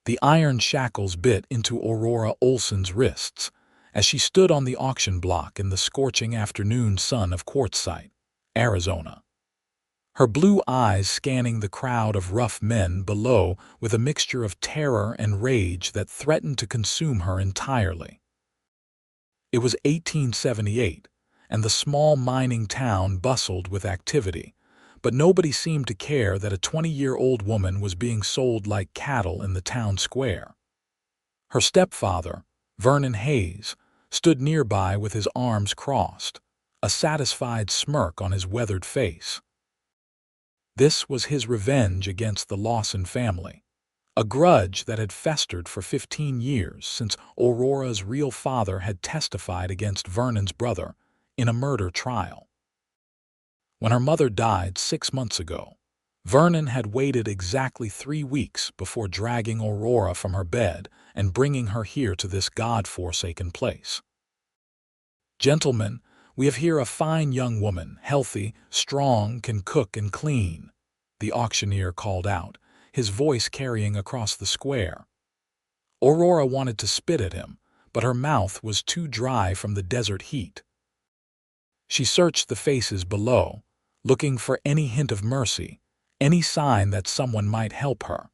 The iron shackles bit into Aurora Olsen's wrists as she stood on the auction block in the scorching afternoon sun of Quartzsite, Arizona. Her blue eyes scanning the crowd of rough men below with a mixture of terror and rage that threatened to consume her entirely. It was 1878, and the small mining town bustled with activity, but nobody seemed to care that a 20-year-old woman was being sold like cattle in the town square. Her stepfather, Vernon Hayes, stood nearby with his arms crossed, a satisfied smirk on his weathered face. This was his revenge against the Lawson family, a grudge that had festered for 15 years since Aurora's real father had testified against Vernon's brother in a murder trial. When her mother died 6 months ago, Vernon had waited exactly 3 weeks before dragging Aurora from her bed and bringing her here to this God-forsaken place. "Gentlemen, we have here a fine young woman, healthy, strong, can cook and clean," the auctioneer called out, his voice carrying across the square. Aurora wanted to spit at him, but her mouth was too dry from the desert heat. She searched the faces below, looking for any hint of mercy, any sign that someone might help her.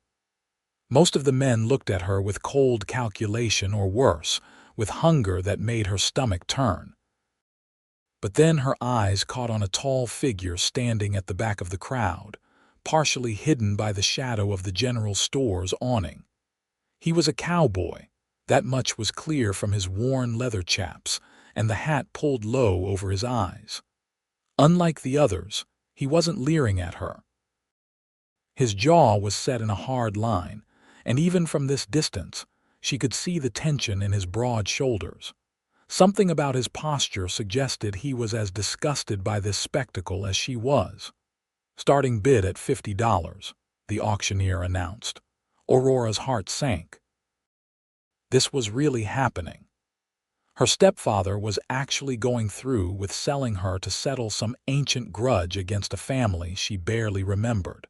Most of the men looked at her with cold calculation or worse, with hunger that made her stomach turn. But then her eyes caught on a tall figure standing at the back of the crowd, partially hidden by the shadow of the general store's awning. He was a cowboy, that much was clear from his worn leather chaps and the hat pulled low over his eyes. Unlike the others, he wasn't leering at her. His jaw was set in a hard line, and even from this distance, she could see the tension in his broad shoulders. Something about his posture suggested he was as disgusted by this spectacle as she was. "Starting bid at $50, the auctioneer announced. Aurora's heart sank. This was really happening. Her stepfather was actually going through with selling her to settle some ancient grudge against a family she barely remembered.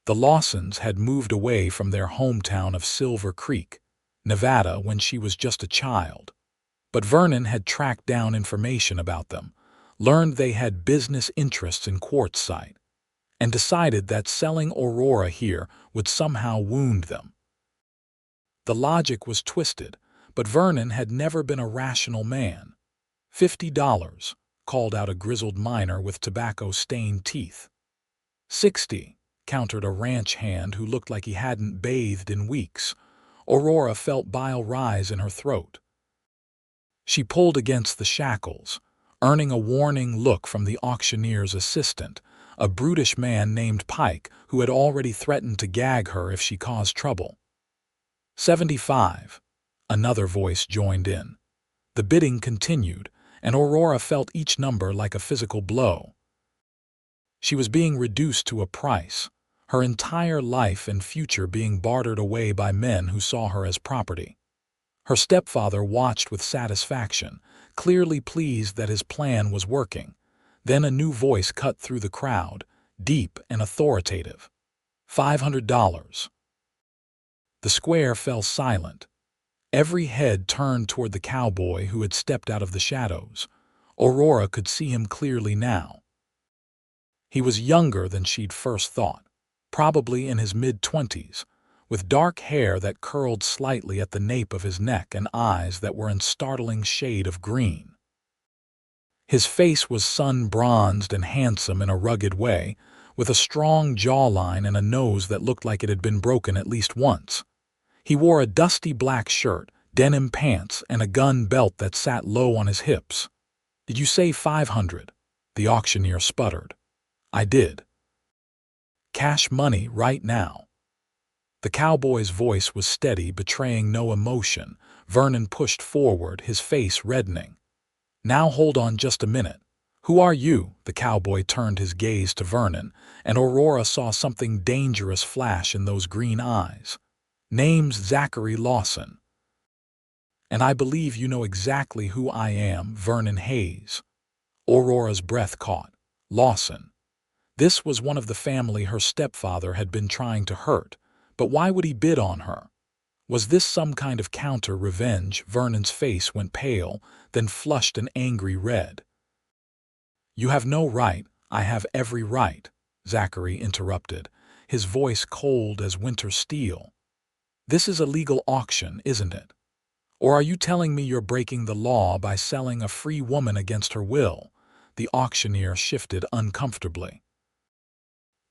The Lawsons had moved away from their hometown of Silver Creek, Nevada, when she was just a child. But Vernon had tracked down information about them, learned they had business interests in Quartzsite, and decided that selling Aurora here would somehow wound them. The logic was twisted, but Vernon had never been a rational man. $50, called out a grizzled miner with tobacco-stained teeth. 60, countered a ranch hand who looked like he hadn't bathed in weeks. Aurora felt bile rise in her throat. She pulled against the shackles, earning a warning look from the auctioneer's assistant, a brutish man named Pike who had already threatened to gag her if she caused trouble. 75. Another voice joined in. The bidding continued, and Aurora felt each number like a physical blow. She was being reduced to a price, her entire life and future being bartered away by men who saw her as property. Her stepfather watched with satisfaction, clearly pleased that his plan was working. Then a new voice cut through the crowd, deep and authoritative. $500. The square fell silent. Every head turned toward the cowboy who had stepped out of the shadows. Aurora could see him clearly now. He was younger than she'd first thought, probably in his mid-20s, with dark hair that curled slightly at the nape of his neck and eyes that were in startling shade of green. His face was sun-bronzed and handsome in a rugged way, with a strong jawline and a nose that looked like it had been broken at least once. He wore a dusty black shirt, denim pants, and a gun belt that sat low on his hips. "Did you say 500? The auctioneer sputtered. "I did." "Cash money right now." The cowboy's voice was steady, betraying no emotion. Vernon pushed forward, his face reddening. "Now hold on just a minute. Who are you?" The cowboy turned his gaze to Vernon, and Aurora saw something dangerous flash in those green eyes. "Name's Zachary Lawson." "And I believe you know exactly who I am, Vernon Hayes." Aurora's breath caught. Lawson. This was one of the family her stepfather had been trying to hurt, But why would he bid on her? Was this some kind of counter-revenge? Vernon's face went pale, then flushed an angry red. "You have no right, I have every right," Zachary interrupted, his voice cold as winter steel. "This is a legal auction, isn't it? Or are you telling me you're breaking the law by selling a free woman against her will?" The auctioneer shifted uncomfortably.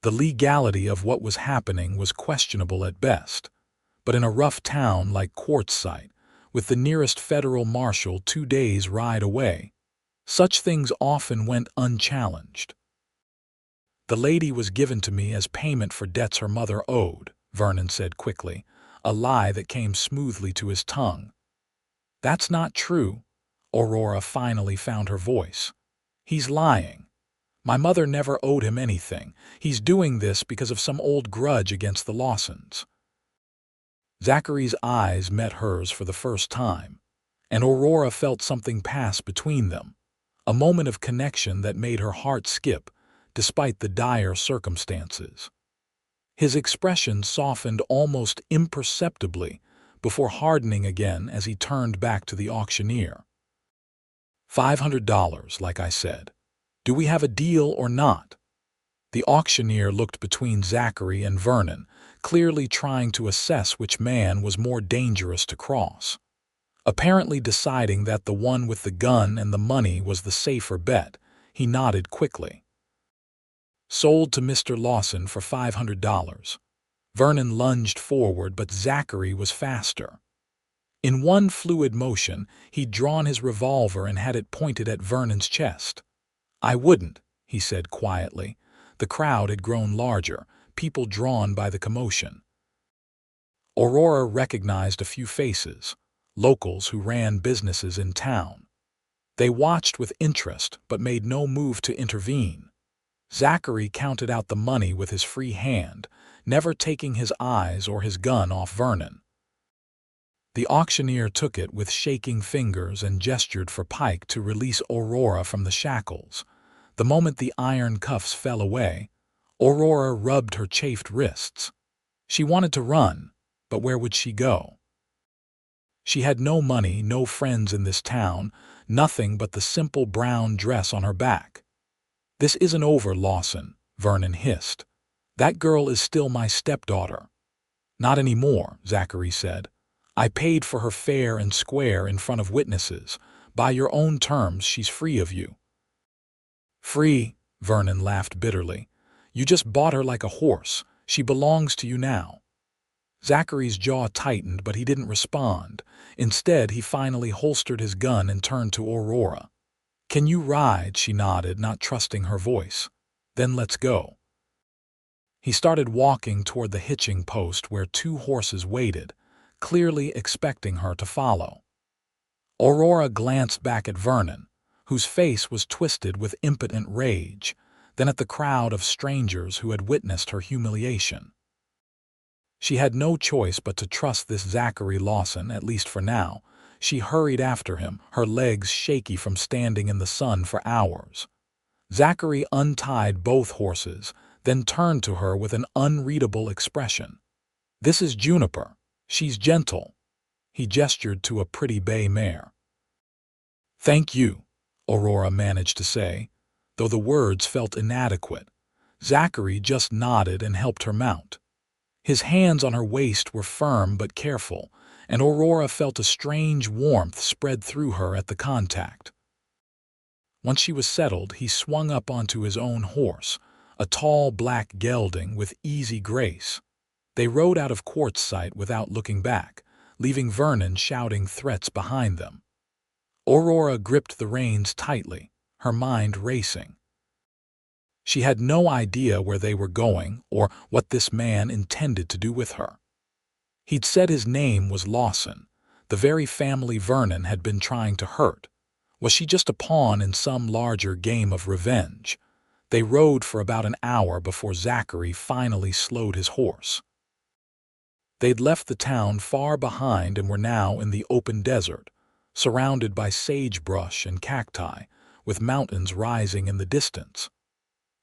The legality of what was happening was questionable at best, but in a rough town like Quartzsite, with the nearest federal marshal 2 days' ride away, such things often went unchallenged. "The lady was given to me as payment for debts her mother owed," Vernon said quickly, a lie that came smoothly to his tongue. "That's not true." Aurora finally found her voice. "He's lying. My mother never owed him anything. He's doing this because of some old grudge against the Lawsons." Zachary's eyes met hers for the first time, and Aurora felt something pass between them, a moment of connection that made her heart skip, despite the dire circumstances. His expression softened almost imperceptibly before hardening again as he turned back to the auctioneer. $500, like I said. Do we have a deal or not?" The auctioneer looked between Zachary and Vernon, clearly trying to assess which man was more dangerous to cross. Apparently deciding that the one with the gun and the money was the safer bet, he nodded quickly. "Sold to Mr. Lawson for $500. Vernon lunged forward, but Zachary was faster. In one fluid motion, he'd drawn his revolver and had it pointed at Vernon's chest. "I wouldn't," he said quietly. The crowd had grown larger, people drawn by the commotion. Aurora recognized a few faces, locals who ran businesses in town. They watched with interest but made no move to intervene. Zachary counted out the money with his free hand, never taking his eyes or his gun off Vernon. The auctioneer took it with shaking fingers and gestured for Pike to release Aurora from the shackles. The moment the iron cuffs fell away, Aurora rubbed her chafed wrists. She wanted to run, but where would she go? She had no money, no friends in this town, nothing but the simple brown dress on her back. "This isn't over, Lawson," Vernon hissed. "That girl is still my stepdaughter." "Not anymore," Zachary said. "I paid for her fair and square in front of witnesses. By your own terms, she's free of you." "Free?" Vernon laughed bitterly. "You just bought her like a horse. She belongs to you now." Zachary's jaw tightened, but he didn't respond. Instead, he finally holstered his gun and turned to Aurora. "Can you ride?" She nodded, not trusting her voice. "Then let's go." He started walking toward the hitching post where 2 horses waited, clearly expecting her to follow. Aurora glanced back at Vernon, whose face was twisted with impotent rage, then at the crowd of strangers who had witnessed her humiliation. She had no choice but to trust this Zachary Lawson, at least for now. She hurried after him, her legs shaky from standing in the sun for hours. Zachary untied both horses, then turned to her with an unreadable expression. "This is Juniper. She's gentle." He gestured to a pretty bay mare. "Thank you," Aurora managed to say, though the words felt inadequate. Zachary just nodded and helped her mount. His hands on her waist were firm but careful, and Aurora felt a strange warmth spread through her at the contact. Once she was settled, he swung up onto his own horse, a tall black gelding with easy grace. They rode out of Quartzsite without looking back, leaving Vernon shouting threats behind them. Aurora gripped the reins tightly, her mind racing. She had no idea where they were going or what this man intended to do with her. He'd said his name was Lawson, the very family Vernon had been trying to hurt. Was she just a pawn in some larger game of revenge? They rode for about an hour before Zachary finally slowed his horse. They'd left the town far behind and were now in the open desert, surrounded by sagebrush and cacti, with mountains rising in the distance.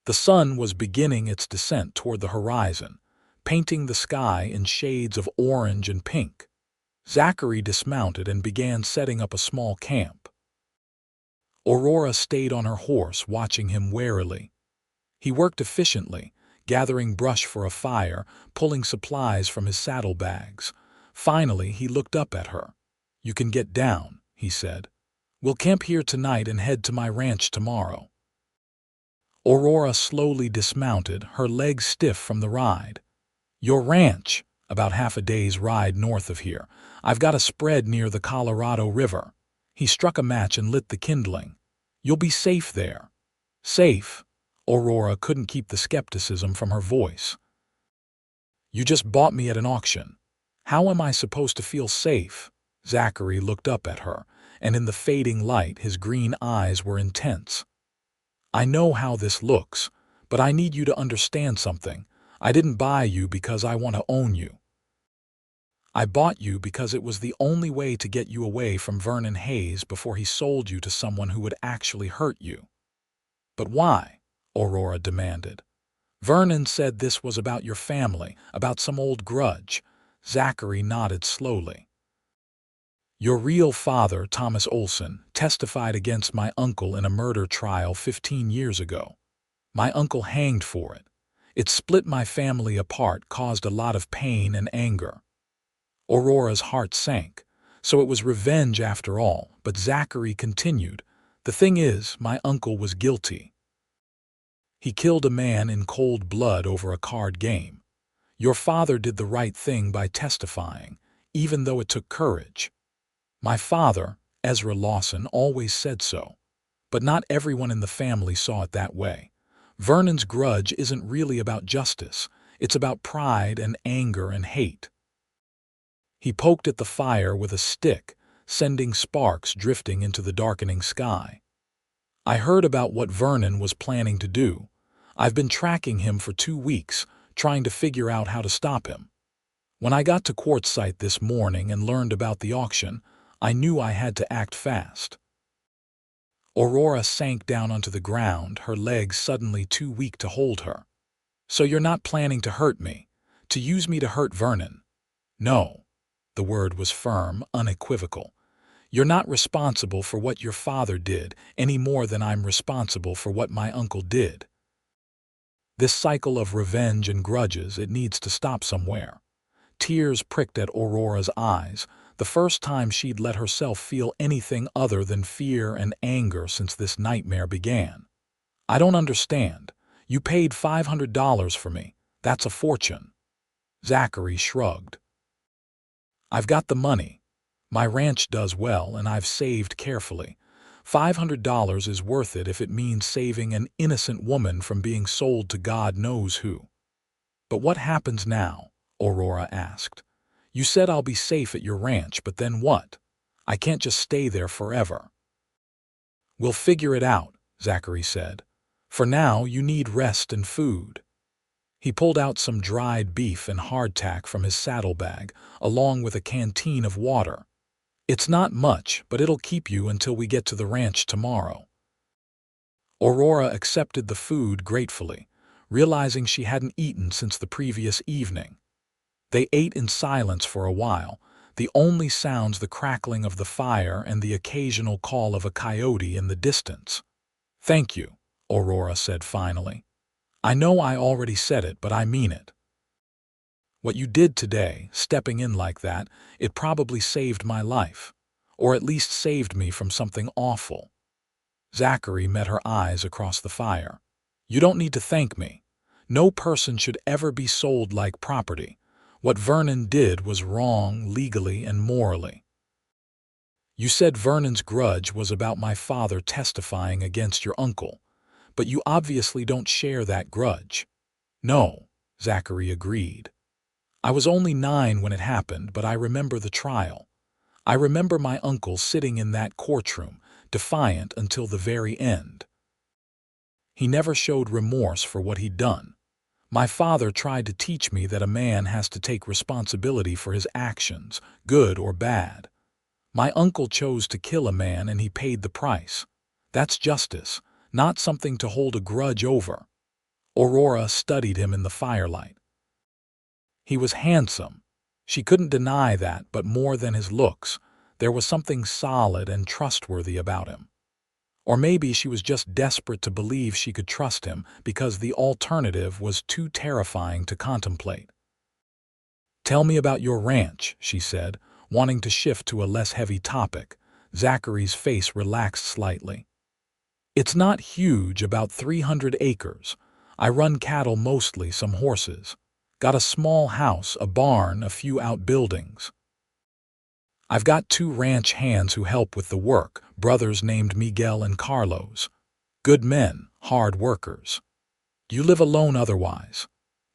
The sun was beginning its descent toward the horizon, painting the sky in shades of orange and pink. Zachary dismounted and began setting up a small camp. Aurora stayed on her horse, watching him warily. He worked efficiently, gathering brush for a fire, pulling supplies from his saddlebags. Finally, he looked up at her. "You can get down," he said. "We'll camp here tonight and head to my ranch tomorrow." Aurora slowly dismounted, her legs stiff from the ride. "Your ranch? About half a day's ride north of here. I've got a spread near the Colorado River." He struck a match and lit the kindling. "You'll be safe there." "Safe?" Aurora couldn't keep the skepticism from her voice. "You just bought me at an auction. How am I supposed to feel safe?" Zachary looked up at her, and in the fading light his green eyes were intense. "I know how this looks, but I need you to understand something. I didn't buy you because I want to own you. I bought you because it was the only way to get you away from Vernon Hayes before he sold you to someone who would actually hurt you." "But why?" Aurora demanded. "Vernon said this was about your family, about some old grudge." Zachary nodded slowly. "Your real father, Thomas Olsen, testified against my uncle in a murder trial 15 years ago. My uncle hanged for it. It split my family apart, caused a lot of pain and anger." Aurora's heart sank. So it was revenge after all, but Zachary continued. "The thing is, my uncle was guilty. He killed a man in cold blood over a card game. Your father did the right thing by testifying, even though it took courage. My father, Ezra Lawson, always said so. But not everyone in the family saw it that way. Vernon's grudge isn't really about justice. It's about pride and anger and hate." He poked at the fire with a stick, sending sparks drifting into the darkening sky. "I heard about what Vernon was planning to do. I've been tracking him for 2 weeks, trying to figure out how to stop him. When I got to Quartzsite this morning and learned about the auction, I knew I had to act fast." Aurora sank down onto the ground, her legs suddenly too weak to hold her. "So you're not planning to hurt me? To use me to hurt Vernon?" "No." The word was firm, unequivocal. "You're not responsible for what your father did any more than I'm responsible for what my uncle did. This cycle of revenge and grudges, it needs to stop somewhere." Tears pricked at Aurora's eyes, the first time she'd let herself feel anything other than fear and anger since this nightmare began. "I don't understand. You paid $500 for me. That's a fortune." Zachary shrugged. "I've got the money. My ranch does well, and I've saved carefully. $500 is worth it if it means saving an innocent woman from being sold to God knows who." "But what happens now?" Aurora asked. "You said I'll be safe at your ranch, but then what? I can't just stay there forever." "We'll figure it out," Zachary said. "For now, you need rest and food." He pulled out some dried beef and hardtack from his saddlebag, along with a canteen of water. "It's not much, but it'll keep you until we get to the ranch tomorrow." Aurora accepted the food gratefully, realizing she hadn't eaten since the previous evening. They ate in silence for a while, the only sounds the crackling of the fire and the occasional call of a coyote in the distance. "Thank you," Aurora said finally. "I know I already said it, but I mean it. What you did today, stepping in like that, it probably saved my life. Or at least saved me from something awful." Zachary met her eyes across the fire. "You don't need to thank me. No person should ever be sold like property. What Vernon did was wrong legally and morally. You said Vernon's grudge was about my father testifying against your uncle, but you obviously don't share that grudge." "No," Zachary agreed. "I was only 9 when it happened, but I remember the trial. I remember my uncle sitting in that courtroom, defiant until the very end. He never showed remorse for what he'd done. My father tried to teach me that a man has to take responsibility for his actions, good or bad. My uncle chose to kill a man and he paid the price. That's justice, not something to hold a grudge over." Aurora studied him in the firelight. He was handsome. She couldn't deny that, but more than his looks, there was something solid and trustworthy about him. Or maybe she was just desperate to believe she could trust him because the alternative was too terrifying to contemplate. "Tell me about your ranch," she said, wanting to shift to a less heavy topic. Zachary's face relaxed slightly. "It's not huge, about 300 acres. I run cattle mostly, some horses. Got a small house, a barn, a few outbuildings. I've got 2 ranch hands who help with the work, brothers named Miguel and Carlos. Good men, hard workers. You live alone otherwise."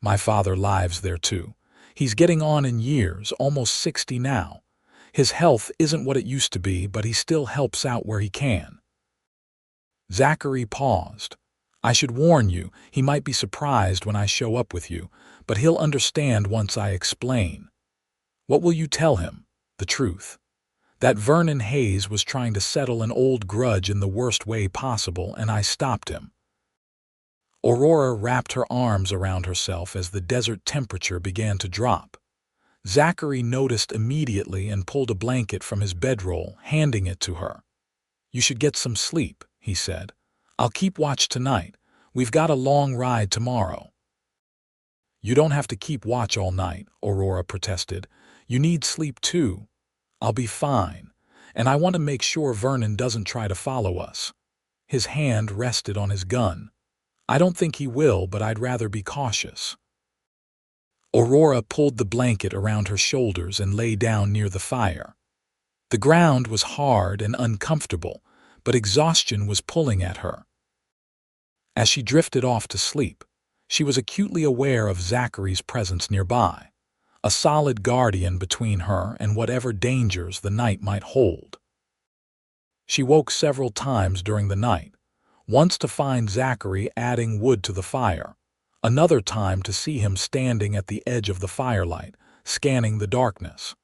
"My father lives there too. He's getting on in years, almost 60 now. His health isn't what it used to be, but he still helps out where he can." Zachary paused. "I should warn you, he might be surprised when I show up with you, but he'll understand once I explain." "What will you tell him?" "The truth. That Vernon Hayes was trying to settle an old grudge in the worst way possible, and I stopped him." Aurora wrapped her arms around herself as the desert temperature began to drop. Zachary noticed immediately and pulled a blanket from his bedroll, handing it to her. "You should get some sleep," he said. "I'll keep watch tonight. We've got a long ride tomorrow." "You don't have to keep watch all night," Aurora protested. "You need sleep too." "I'll be fine. And I want to make sure Vernon doesn't try to follow us." His hand rested on his gun. "I don't think he will, but I'd rather be cautious." Aurora pulled the blanket around her shoulders and lay down near the fire. The ground was hard and uncomfortable, but exhaustion was pulling at her. As she drifted off to sleep, she was acutely aware of Zachary's presence nearby, a solid guardian between her and whatever dangers the night might hold. She woke several times during the night, once to find Zachary adding wood to the fire, another time to see him standing at the edge of the firelight, scanning the darkness.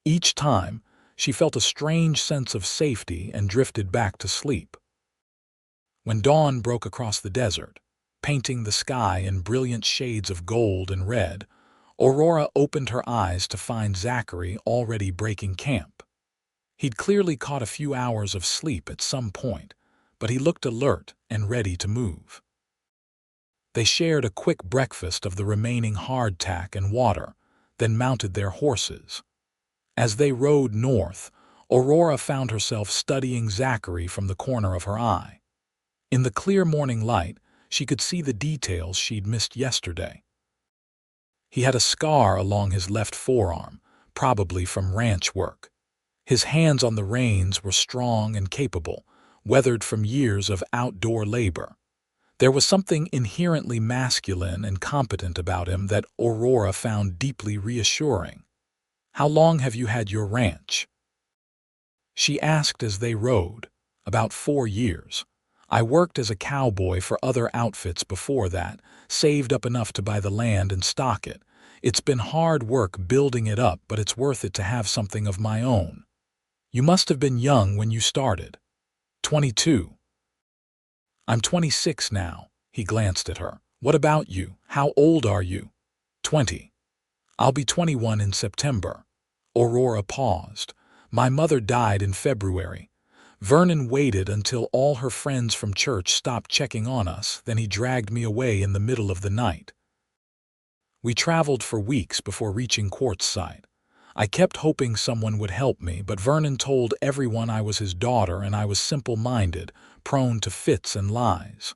Each time, she felt a strange sense of safety and drifted back to sleep. When dawn broke across the desert, painting the sky in brilliant shades of gold and red, Aurora opened her eyes to find Zachary already breaking camp. He'd clearly caught a few hours of sleep at some point, but he looked alert and ready to move. They shared a quick breakfast of the remaining hardtack and water, then mounted their horses. As they rode north, Aurora found herself studying Zachary from the corner of her eye. In the clear morning light, she could see the details she'd missed yesterday. He had a scar along his left forearm, probably from ranch work. His hands on the reins were strong and capable, weathered from years of outdoor labor. There was something inherently masculine and competent about him that Aurora found deeply reassuring. "How long have you had your ranch?" she asked as they rode. "About 4 years. I worked as a cowboy for other outfits before that, saved up enough to buy the land and stock it. It's been hard work building it up, but it's worth it to have something of my own." "You must have been young when you started." 22. "I'm 26 now." He glanced at her. "What about you? How old are you?" 20. "I'll be 21 in September." Aurora paused. "My mother died in February. Vernon waited until all her friends from church stopped checking on us, then he dragged me away in the middle of the night. We traveled for weeks before reaching Quartzsite. I kept hoping someone would help me, but Vernon told everyone I was his daughter and I was simple-minded, prone to fits and lies."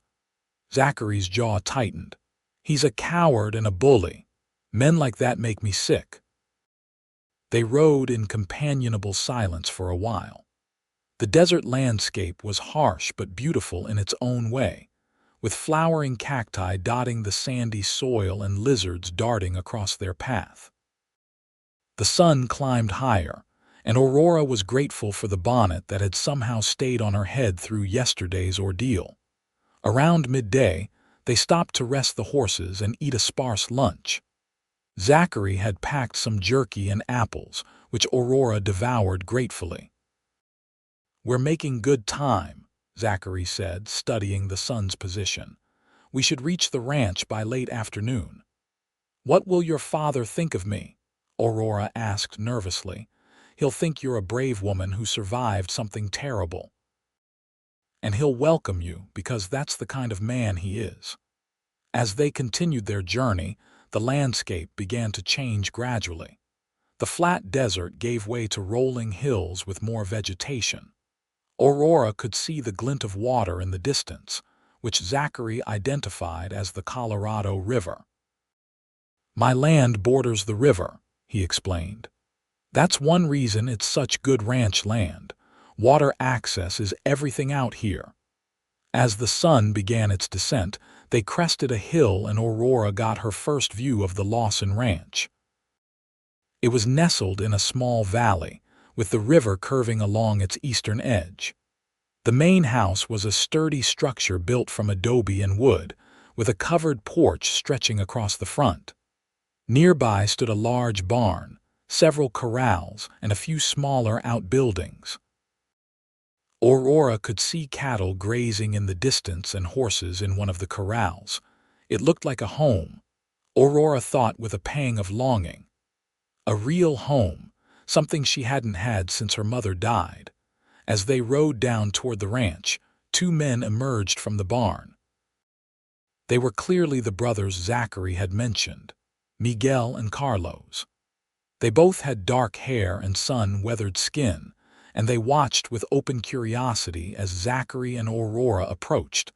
Zachary's jaw tightened. "He's a coward and a bully. Men like that make me sick." They rode in companionable silence for a while. The desert landscape was harsh but beautiful in its own way, with flowering cacti dotting the sandy soil and lizards darting across their path. The sun climbed higher, and Aurora was grateful for the bonnet that had somehow stayed on her head through yesterday's ordeal. Around midday, they stopped to rest the horses and eat a sparse lunch. Zachary had packed some jerky and apples, which Aurora devoured gratefully. "We're making good time," Zachary said, studying the sun's position. "We should reach the ranch by late afternoon." "What will your father think of me?" Aurora asked nervously. "He'll think you're a brave woman who survived something terrible. And he'll welcome you because that's the kind of man he is." As they continued their journey, the landscape began to change gradually. The flat desert gave way to rolling hills with more vegetation. Aurora could see the glint of water in the distance, which Zachary identified as the Colorado River. "My land borders the river," he explained. "That's one reason it's such good ranch land. Water access is everything out here." As the sun began its descent, they crested a hill and Aurora got her first view of the Lawson Ranch. It was nestled in a small valley, with the river curving along its eastern edge. The main house was a sturdy structure built from adobe and wood, with a covered porch stretching across the front. Nearby stood a large barn, several corrals, and a few smaller outbuildings. Aurora could see cattle grazing in the distance and horses in one of the corrals. It looked like a home, Aurora thought with a pang of longing. A real home, something she hadn't had since her mother died. As they rode down toward the ranch, two men emerged from the barn. They were clearly the brothers Zachary had mentioned, Miguel and Carlos. They both had dark hair and sun-weathered skin, and they watched with open curiosity as Zachary and Aurora approached.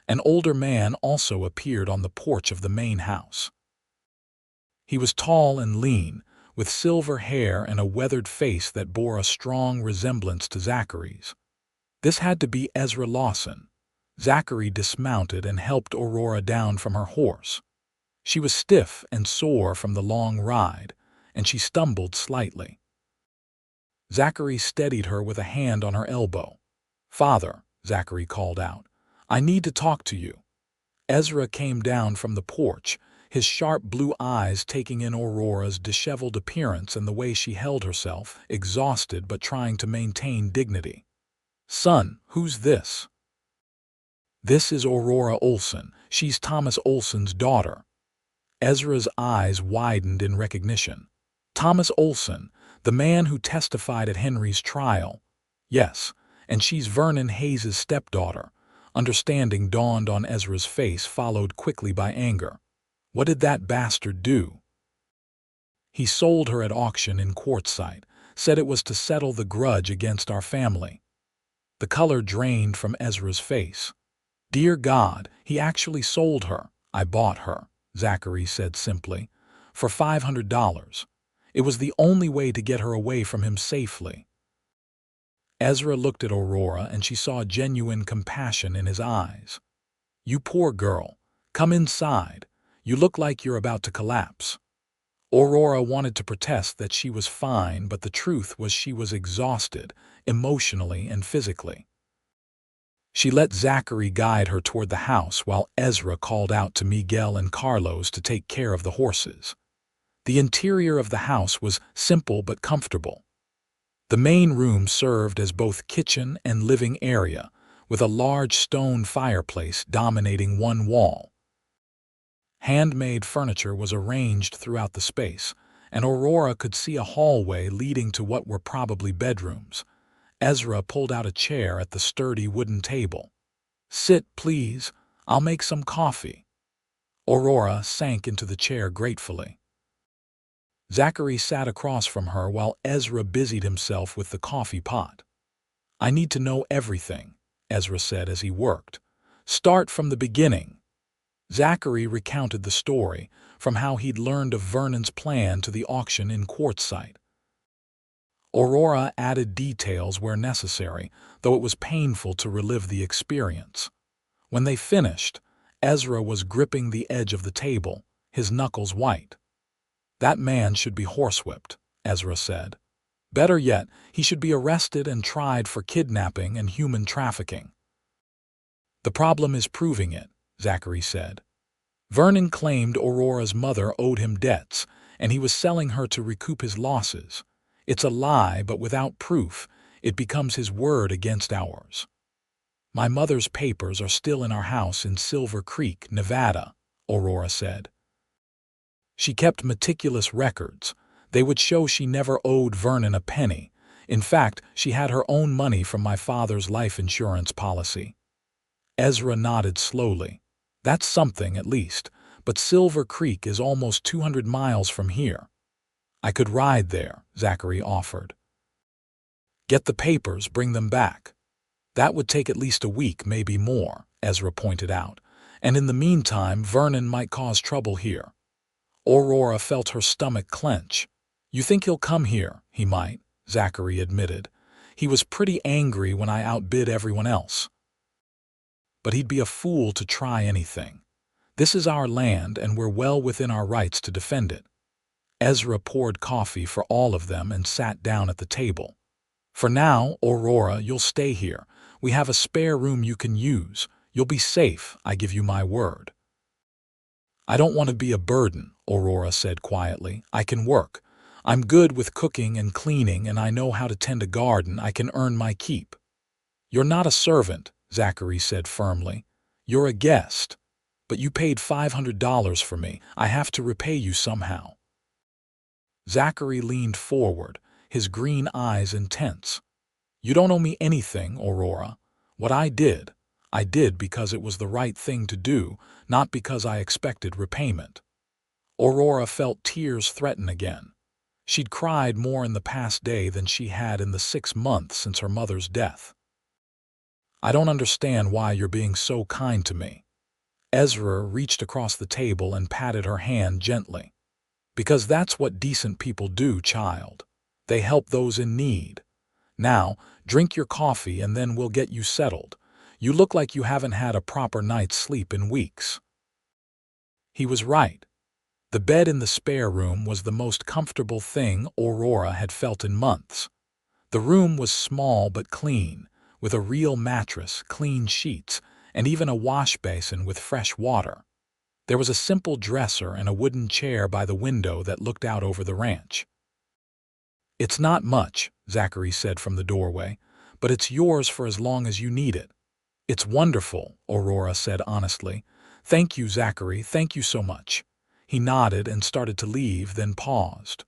An older man also appeared on the porch of the main house. He was tall and lean, with silver hair and a weathered face that bore a strong resemblance to Zachary's. This had to be Ezra Lawson. Zachary dismounted and helped Aurora down from her horse. She was stiff and sore from the long ride, and she stumbled slightly. Zachary steadied her with a hand on her elbow. "Father," Zachary called out, "I need to talk to you." Ezra came down from the porch, his sharp blue eyes taking in Aurora's disheveled appearance and the way she held herself, exhausted but trying to maintain dignity. "Son, who's this?" "This is Aurora Olsen. She's Thomas Olsen's daughter." Ezra's eyes widened in recognition. "Thomas Olsen, the man who testified at Henry's trial." "Yes, and she's Vernon Hayes's stepdaughter." Understanding dawned on Ezra's face, followed quickly by anger. "What did that bastard do?" "He sold her at auction in Quartzsite, said it was to settle the grudge against our family." The color drained from Ezra's face. "Dear God, he actually sold her." "I bought her," Zachary said simply, "for $500. It was the only way to get her away from him safely." Ezra looked at Aurora and she saw genuine compassion in his eyes. "You poor girl. Come inside. You look like you're about to collapse." Aurora wanted to protest that she was fine, but the truth was she was exhausted, emotionally and physically. She let Zachary guide her toward the house while Ezra called out to Miguel and Carlos to take care of the horses. The interior of the house was simple but comfortable. The main room served as both kitchen and living area, with a large stone fireplace dominating one wall. Handmade furniture was arranged throughout the space, and Aurora could see a hallway leading to what were probably bedrooms. Ezra pulled out a chair at the sturdy wooden table. "Sit, please. I'll make some coffee." Aurora sank into the chair gratefully. Zachary sat across from her while Ezra busied himself with the coffee pot. "I need to know everything," Ezra said as he worked. "Start from the beginning." Zachary recounted the story, from how he'd learned of Vernon's plan to the auction in Quartzsite. Aurora added details where necessary, though it was painful to relive the experience. When they finished, Ezra was gripping the edge of the table, his knuckles white. "That man should be horsewhipped," Ezra said. "Better yet, he should be arrested and tried for kidnapping and human trafficking." "The problem is proving it," Zachary said. "Vernon claimed Aurora's mother owed him debts, and he was selling her to recoup his losses. It's a lie, but without proof, it becomes his word against ours." "My mother's papers are still in our house in Silver Creek, Nevada," Aurora said. She kept meticulous records. They would show she never owed Vernon a penny. In fact, she had her own money from my father's life insurance policy. Ezra nodded slowly. That's something, at least, but Silver Creek is almost 200 miles from here. I could ride there, Zachary offered. Get the papers, bring them back. That would take at least a week, maybe more, Ezra pointed out. And in the meantime, Vernon might cause trouble here. Aurora felt her stomach clench. You think he'll come here? He might, Zachary admitted. He was pretty angry when I outbid everyone else. But he'd be a fool to try anything. This is our land, and we're well within our rights to defend it. Ezra poured coffee for all of them and sat down at the table. For now, Aurora, you'll stay here. We have a spare room you can use. You'll be safe, I give you my word. I don't want to be a burden, Aurora said quietly. I can work. I'm good with cooking and cleaning, and I know how to tend a garden. I can earn my keep. You're not a servant, Zachary said firmly. You're a guest. But you paid $500 for me. I have to repay you somehow. Zachary leaned forward, his green eyes intense. You don't owe me anything, Aurora. What I did because it was the right thing to do, not because I expected repayment. Aurora felt tears threaten again. She'd cried more in the past day than she had in the 6 months since her mother's death. I don't understand why you're being so kind to me. Ezra reached across the table and patted her hand gently. Because that's what decent people do, child. They help those in need. Now, drink your coffee and then we'll get you settled. You look like you haven't had a proper night's sleep in weeks. He was right. The bed in the spare room was the most comfortable thing Aurora had felt in months. The room was small but clean, with a real mattress, clean sheets, and even a wash basin with fresh water. There was a simple dresser and a wooden chair by the window that looked out over the ranch. It's not much, Zachary said from the doorway, but it's yours for as long as you need it. It's wonderful, Aurora said honestly. Thank you, Zachary, thank you so much. He nodded and started to leave, then paused.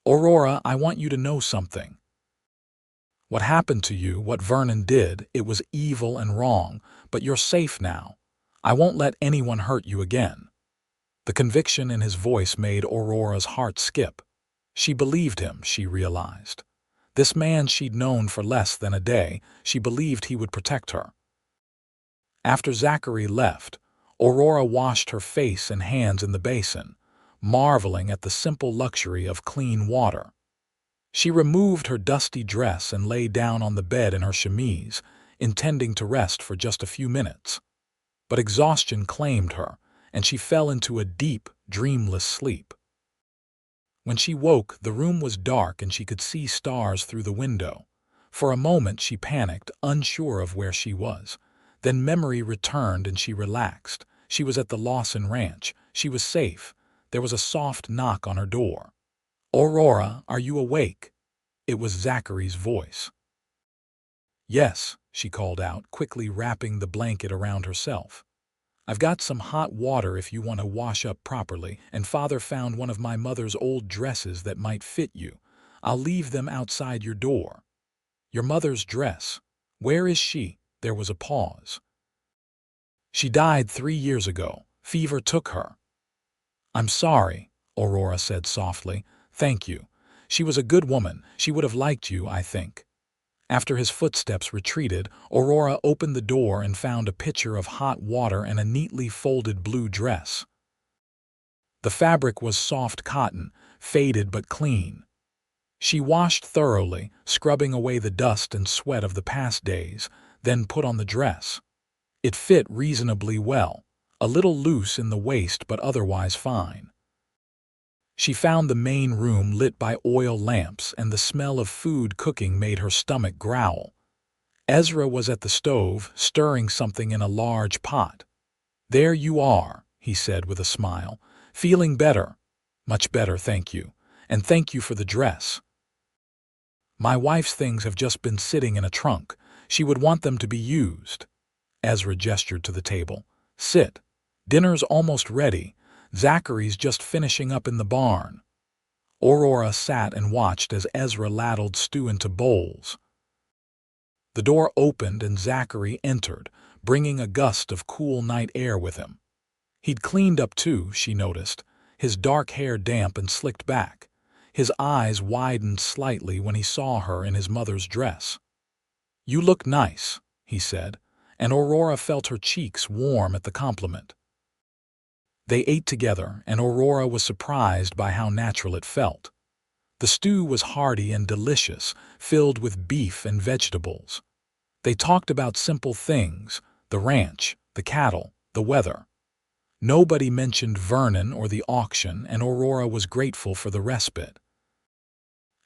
Aurora, I want you to know something. What happened to you, what Vernon did, it was evil and wrong, but you're safe now. I won't let anyone hurt you again. The conviction in his voice made Aurora's heart skip. She believed him, she realized. This man she'd known for less than a day, she believed he would protect her. After Zachary left, Aurora washed her face and hands in the basin, marveling at the simple luxury of clean water. She removed her dusty dress and lay down on the bed in her chemise, intending to rest for just a few minutes. But exhaustion claimed her, and she fell into a deep, dreamless sleep. When she woke, the room was dark and she could see stars through the window. For a moment she panicked, unsure of where she was. Then memory returned and she relaxed. She was at the Lawson ranch. She was safe. There was a soft knock on her door. Aurora, are you awake? It was Zachary's voice. Yes, she called out, quickly wrapping the blanket around herself. I've got some hot water if you want to wash up properly, and Father found one of my mother's old dresses that might fit you. I'll leave them outside your door. Your mother's dress. Where is she? There was a pause. She died 3 years ago. Fever took her. I'm sorry, Aurora said softly. Thank you. She was a good woman. She would have liked you, I think. After his footsteps retreated, Aurora opened the door and found a pitcher of hot water and a neatly folded blue dress. The fabric was soft cotton, faded but clean. She washed thoroughly, scrubbing away the dust and sweat of the past days, then put on the dress. It fit reasonably well, a little loose in the waist but otherwise fine. She found the main room lit by oil lamps, and the smell of food cooking made her stomach growl. Ezra was at the stove, stirring something in a large pot. There you are, he said with a smile. Feeling better? Much better, thank you. And thank you for the dress. My wife's things have just been sitting in a trunk. She would want them to be used. Ezra gestured to the table. Sit. Dinner's almost ready. Zachary's just finishing up in the barn. Aurora sat and watched as Ezra ladled stew into bowls. The door opened and Zachary entered, bringing a gust of cool night air with him. He'd cleaned up too, she noticed, his dark hair damp and slicked back. His eyes widened slightly when he saw her in his mother's dress. "You look nice," he said, and Aurora felt her cheeks warm at the compliment. They ate together, and Aurora was surprised by how natural it felt. The stew was hearty and delicious, filled with beef and vegetables. They talked about simple things, the ranch, the cattle, the weather. Nobody mentioned Vernon or the auction, and Aurora was grateful for the respite.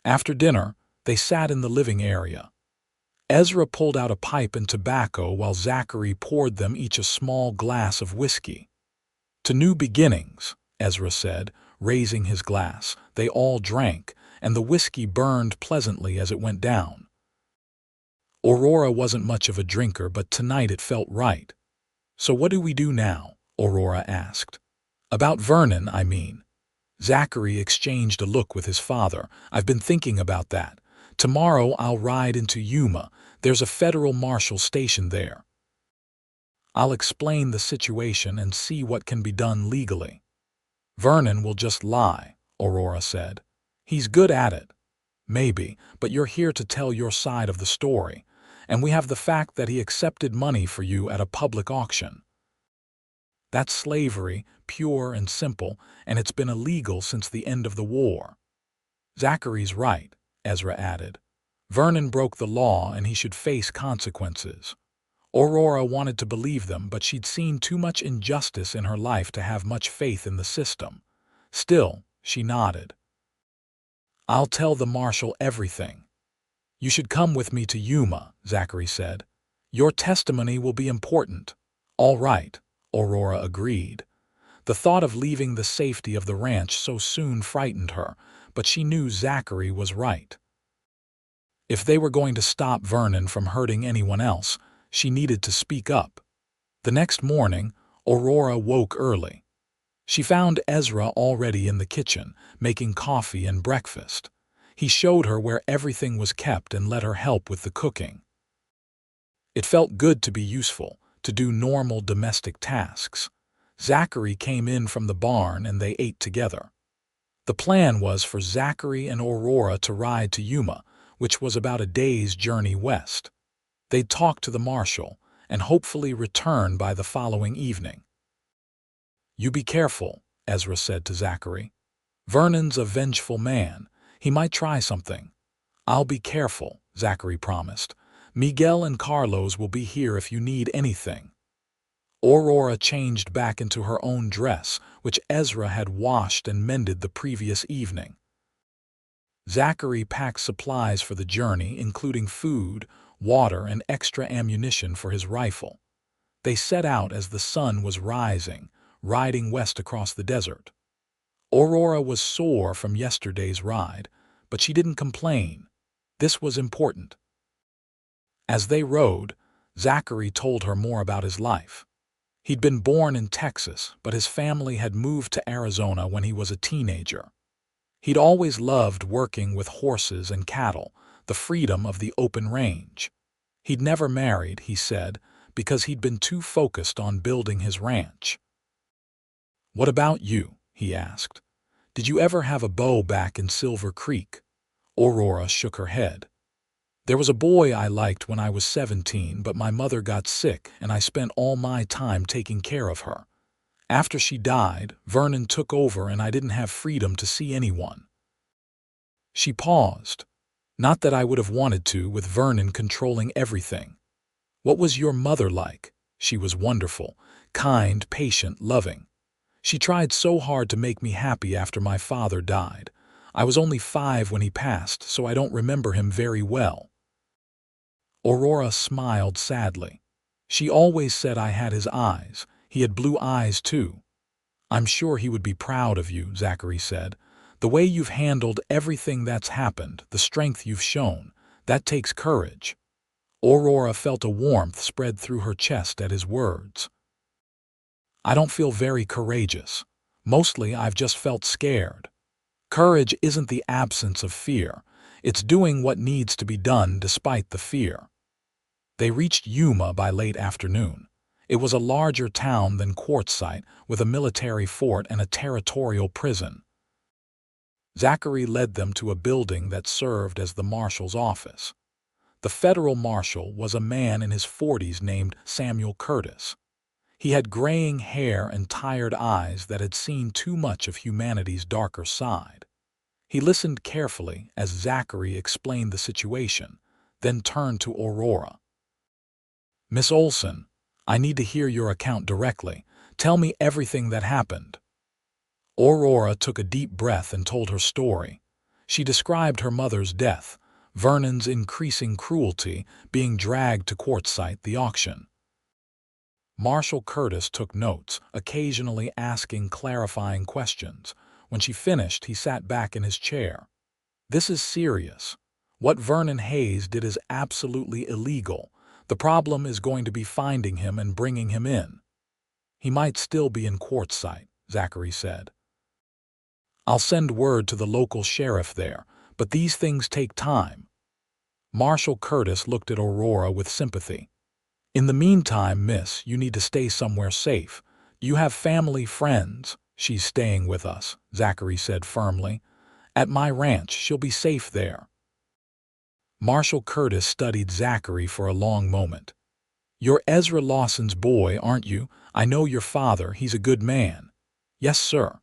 After dinner, they sat in the living area. Ezra pulled out a pipe and tobacco while Zachary poured them each a small glass of whiskey. "To new beginnings," Ezra said, raising his glass. They all drank, and the whiskey burned pleasantly as it went down. Aurora wasn't much of a drinker, but tonight it felt right. "So what do we do now?" Aurora asked. "About Vernon, I mean." Zachary exchanged a look with his father. "I've been thinking about that. Tomorrow I'll ride into Yuma. There's a federal marshal stationed there. I'll explain the situation and see what can be done legally." "Vernon will just lie," Aurora said. "He's good at it." "Maybe, but you're here to tell your side of the story, and we have the fact that he accepted money for you at a public auction. That's slavery, pure and simple, and it's been illegal since the end of the war." "Zachary's right," Ezra added. "Vernon broke the law and he should face consequences." Aurora wanted to believe them, but she'd seen too much injustice in her life to have much faith in the system. Still, she nodded. "I'll tell the marshal everything." "You should come with me to Yuma," Zachary said. "Your testimony will be important." "All right," Aurora agreed. The thought of leaving the safety of the ranch so soon frightened her, but she knew Zachary was right. If they were going to stop Vernon from hurting anyone else, she needed to speak up. The next morning, Aurora woke early. She found Ezra already in the kitchen, making coffee and breakfast. He showed her where everything was kept and let her help with the cooking. It felt good to be useful, to do normal domestic tasks. Zachary came in from the barn and they ate together. The plan was for Zachary and Aurora to ride to Yuma, which was about a day's journey west. They'd talk to the marshal and hopefully return by the following evening. "You be careful," Ezra said to Zachary. "Vernon's a vengeful man. He might try something." "I'll be careful," Zachary promised. "Miguel and Carlos will be here if you need anything." Aurora changed back into her own dress, which Ezra had washed and mended the previous evening. Zachary packed supplies for the journey, including food, water, and extra ammunition for his rifle. They set out as the sun was rising, riding west across the desert. Aurora was sore from yesterday's ride, but she didn't complain. This was important. As they rode, Zachary told her more about his life. He'd been born in Texas, but his family had moved to Arizona when he was a teenager. He'd always loved working with horses and cattle, the freedom of the open range. He'd never married, he said, because he'd been too focused on building his ranch. "What about you?" he asked. "Did you ever have a beau back in Silver Creek?" Aurora shook her head. "There was a boy I liked when I was 17, but my mother got sick and I spent all my time taking care of her. After she died, Vernon took over and I didn't have freedom to see anyone." She paused. "Not that I would have wanted to, with Vernon controlling everything." "What was your mother like?" "She was wonderful, kind, patient, loving. She tried so hard to make me happy after my father died. I was only 5 when he passed, so I don't remember him very well." Aurora smiled sadly. "She always said I had his eyes. He had blue eyes, too." "I'm sure he would be proud of you," Zachary said. "The way you've handled everything that's happened, the strength you've shown, that takes courage." Aurora felt a warmth spread through her chest at his words. "I don't feel very courageous. Mostly I've just felt scared. Courage isn't the absence of fear. It's doing what needs to be done despite the fear. They reached Yuma by late afternoon. It was a larger town than Quartzsite, with a military fort and a territorial prison. Zachary led them to a building that served as the marshal's office. The federal marshal was a man in his 40s named Samuel Curtis. He had graying hair and tired eyes that had seen too much of humanity's darker side. He listened carefully as Zachary explained the situation, then turned to Aurora. "Miss Olsen, I need to hear your account directly. Tell me everything that happened." Aurora took a deep breath and told her story. She described her mother's death, Vernon's increasing cruelty, being dragged to Quartzsite, the auction. Marshal Curtis took notes, occasionally asking clarifying questions. When she finished, he sat back in his chair. "This is serious. What Vernon Hayes did is absolutely illegal. The problem is going to be finding him and bringing him in." "He might still be in Quartzsite," Zachary said. "I'll send word to the local sheriff there, but these things take time." Marshal Curtis looked at Aurora with sympathy. "In the meantime, miss, you need to stay somewhere safe. You have family, friends." "She's staying with us," Zachary said firmly. "At my ranch, she'll be safe there." Marshal Curtis studied Zachary for a long moment. "You're Ezra Lawson's boy, aren't you? I know your father, he's a good man." "Yes, sir."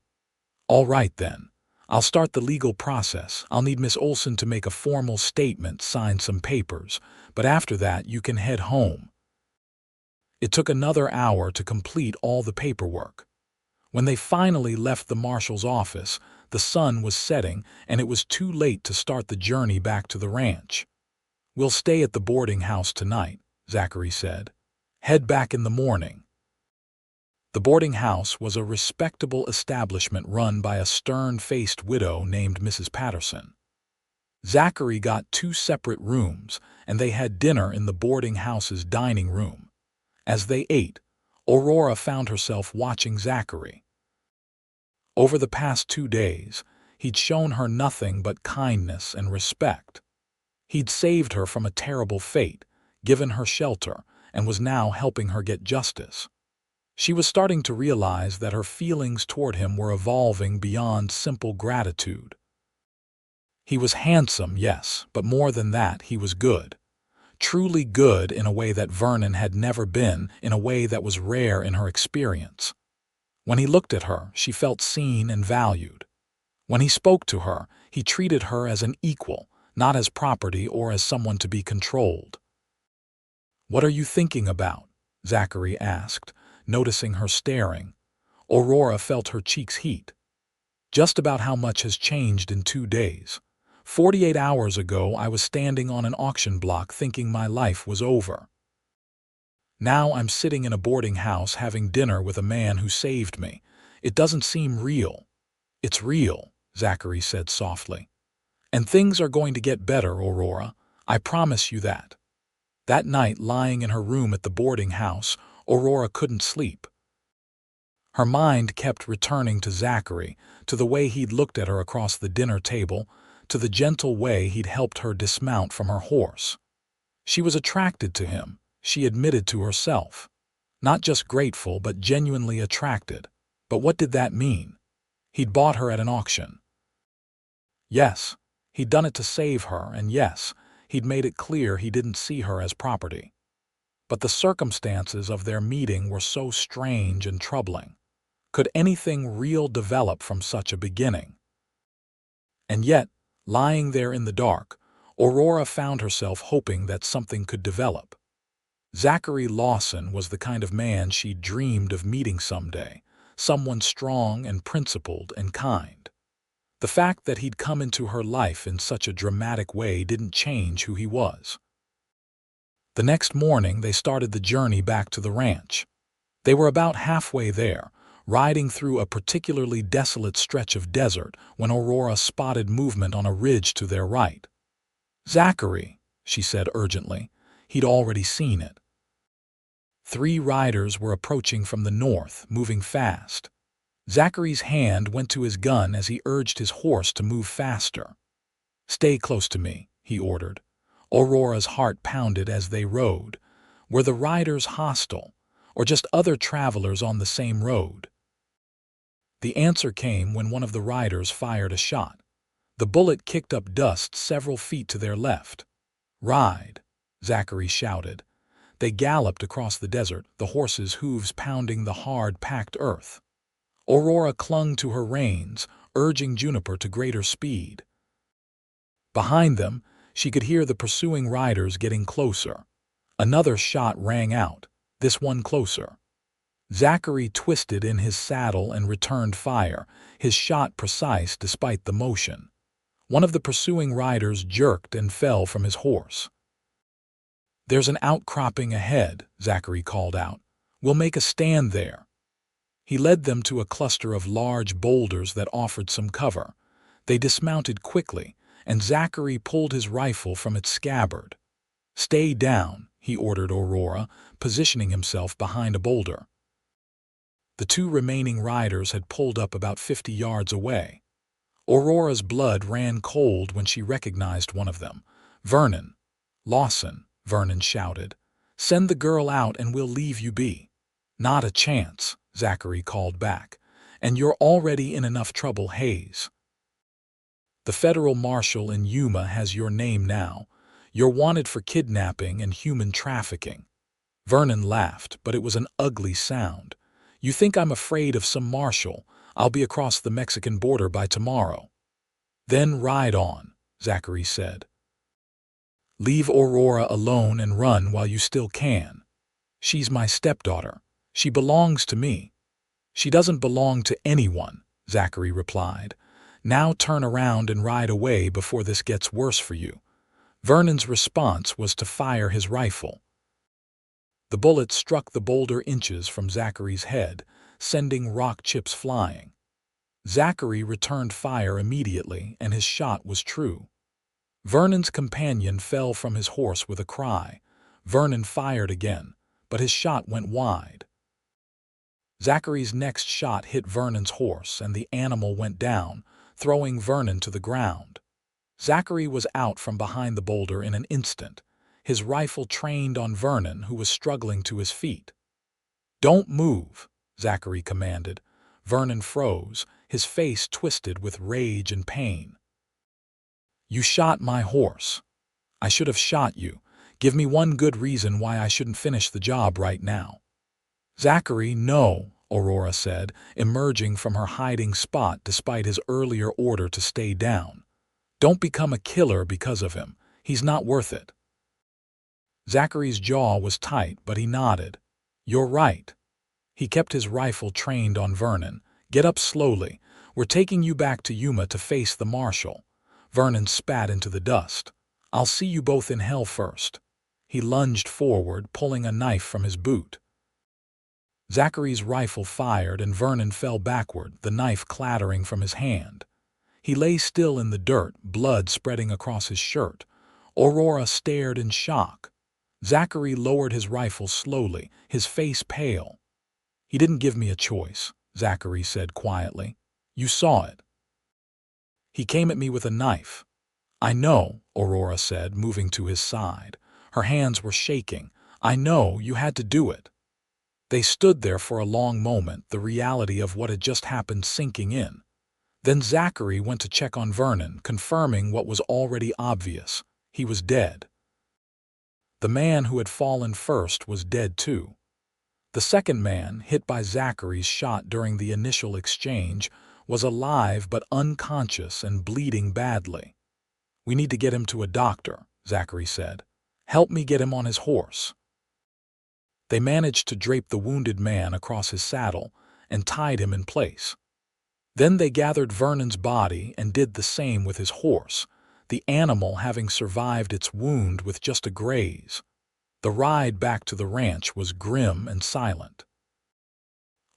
"All right, then. I'll start the legal process. I'll need Miss Olsen to make a formal statement, sign some papers, but after that you can head home." It took another hour to complete all the paperwork. When they finally left the marshal's office, the sun was setting and it was too late to start the journey back to the ranch. "We'll stay at the boarding house tonight," Zachary said. "Head back in the morning." The boarding house was a respectable establishment run by a stern-faced widow named Mrs. Patterson. Zachary got 2 separate rooms, and they had dinner in the boarding house's dining room. As they ate, Aurora found herself watching Zachary. Over the past 2 days, he'd shown her nothing but kindness and respect. He'd saved her from a terrible fate, given her shelter, and was now helping her get justice. She was starting to realize that her feelings toward him were evolving beyond simple gratitude. He was handsome, yes, but more than that, he was good. Truly good in a way that Vernon had never been, in a way that was rare in her experience. When he looked at her, she felt seen and valued. When he spoke to her, he treated her as an equal, not as property or as someone to be controlled. "What are you thinking about?" Zachary asked, noticing her staring. Aurora felt her cheeks heat. "Just about how much has changed in 2 days. 48 hours ago, I was standing on an auction block thinking my life was over. Now I'm sitting in a boarding house having dinner with a man who saved me. It doesn't seem real." "It's real," Zachary said softly. "And things are going to get better, Aurora. I promise you that." That night, lying in her room at the boarding house, Aurora couldn't sleep. Her mind kept returning to Zachary, to the way he'd looked at her across the dinner table, to the gentle way he'd helped her dismount from her horse. She was attracted to him, she admitted to herself. Not just grateful, but genuinely attracted. But what did that mean? He'd bought her at an auction. Yes, he'd done it to save her, and yes, he'd made it clear he didn't see her as property. But the circumstances of their meeting were so strange and troubling. Could anything real develop from such a beginning? And yet, lying there in the dark, Aurora found herself hoping that something could develop. Zachary Lawson was the kind of man she dreamed of meeting someday, someone strong and principled and kind. The fact that he'd come into her life in such a dramatic way didn't change who he was. The next morning, they started the journey back to the ranch. They were about halfway there, riding through a particularly desolate stretch of desert when Aurora spotted movement on a ridge to their right. "Zachary," she said urgently. He'd already seen it. 3 riders were approaching from the north, moving fast. Zachary's hand went to his gun as he urged his horse to move faster. "Stay close to me," he ordered. Aurora's heart pounded as they rode. Were the riders hostile, or just other travelers on the same road? The answer came when one of the riders fired a shot. The bullet kicked up dust several feet to their left. "Ride," Zachary shouted. They galloped across the desert, the horses' hooves pounding the hard, packed earth. Aurora clung to her reins, urging Juniper to greater speed. Behind them, she could hear the pursuing riders getting closer. Another shot rang out, this one closer. Zachary twisted in his saddle and returned fire, his shot precise despite the motion. One of the pursuing riders jerked and fell from his horse. "There's an outcropping ahead," Zachary called out. "We'll make a stand there." He led them to a cluster of large boulders that offered some cover. They dismounted quickly, and Zachary pulled his rifle from its scabbard. "Stay down," he ordered Aurora, positioning himself behind a boulder. The two remaining riders had pulled up about 50 yards away. Aurora's blood ran cold when she recognized one of them. "Vernon." "Lawson," Vernon shouted. "Send the girl out and we'll leave you be." "Not a chance," Zachary called back. "And you're already in enough trouble, Hayes. The federal marshal in Yuma has your name now. You're wanted for kidnapping and human trafficking." Vernon laughed, but it was an ugly sound. "You think I'm afraid of some marshal? I'll be across the Mexican border by tomorrow." "Then ride on," Zachary said. "Leave Aurora alone and run while you still can. She's my stepdaughter. She belongs to me." "She doesn't belong to anyone," Zachary replied. "Now turn around and ride away before this gets worse for you." Vernon's response was to fire his rifle. The bullet struck the boulder inches from Zachary's head, sending rock chips flying. Zachary returned fire immediately, and his shot was true. Vernon's companion fell from his horse with a cry. Vernon fired again, but his shot went wide. Zachary's next shot hit Vernon's horse, and the animal went down, throwing Vernon to the ground. Zachary was out from behind the boulder in an instant, his rifle trained on Vernon, who was struggling to his feet. "Don't move," Zachary commanded. Vernon froze, his face twisted with rage and pain. "You shot my horse. I should have shot you. Give me one good reason why I shouldn't finish the job right now." "Zachary, no," Aurora said, emerging from her hiding spot despite his earlier order to stay down. "Don't become a killer because of him. He's not worth it." Zachary's jaw was tight, but he nodded. "You're right." He kept his rifle trained on Vernon. "Get up slowly. We're taking you back to Yuma to face the marshal." Vernon spat into the dust. "I'll see you both in hell first." He lunged forward, pulling a knife from his boot. Zachary's rifle fired and Vernon fell backward, the knife clattering from his hand. He lay still in the dirt, blood spreading across his shirt. Aurora stared in shock. Zachary lowered his rifle slowly, his face pale. "He didn't give me a choice," Zachary said quietly. "You saw it. He came at me with a knife." "I know," Aurora said, moving to his side. Her hands were shaking. "I know, you had to do it." They stood there for a long moment, the reality of what had just happened sinking in. Then Zachary went to check on Vernon, confirming what was already obvious. He was dead. The man who had fallen first was dead too. The second man, hit by Zachary's shot during the initial exchange, was alive but unconscious and bleeding badly. "We need to get him to a doctor," Zachary said. "Help me get him on his horse." They managed to drape the wounded man across his saddle and tied him in place. Then they gathered Vernon's body and did the same with his horse, the animal having survived its wound with just a graze. The ride back to the ranch was grim and silent.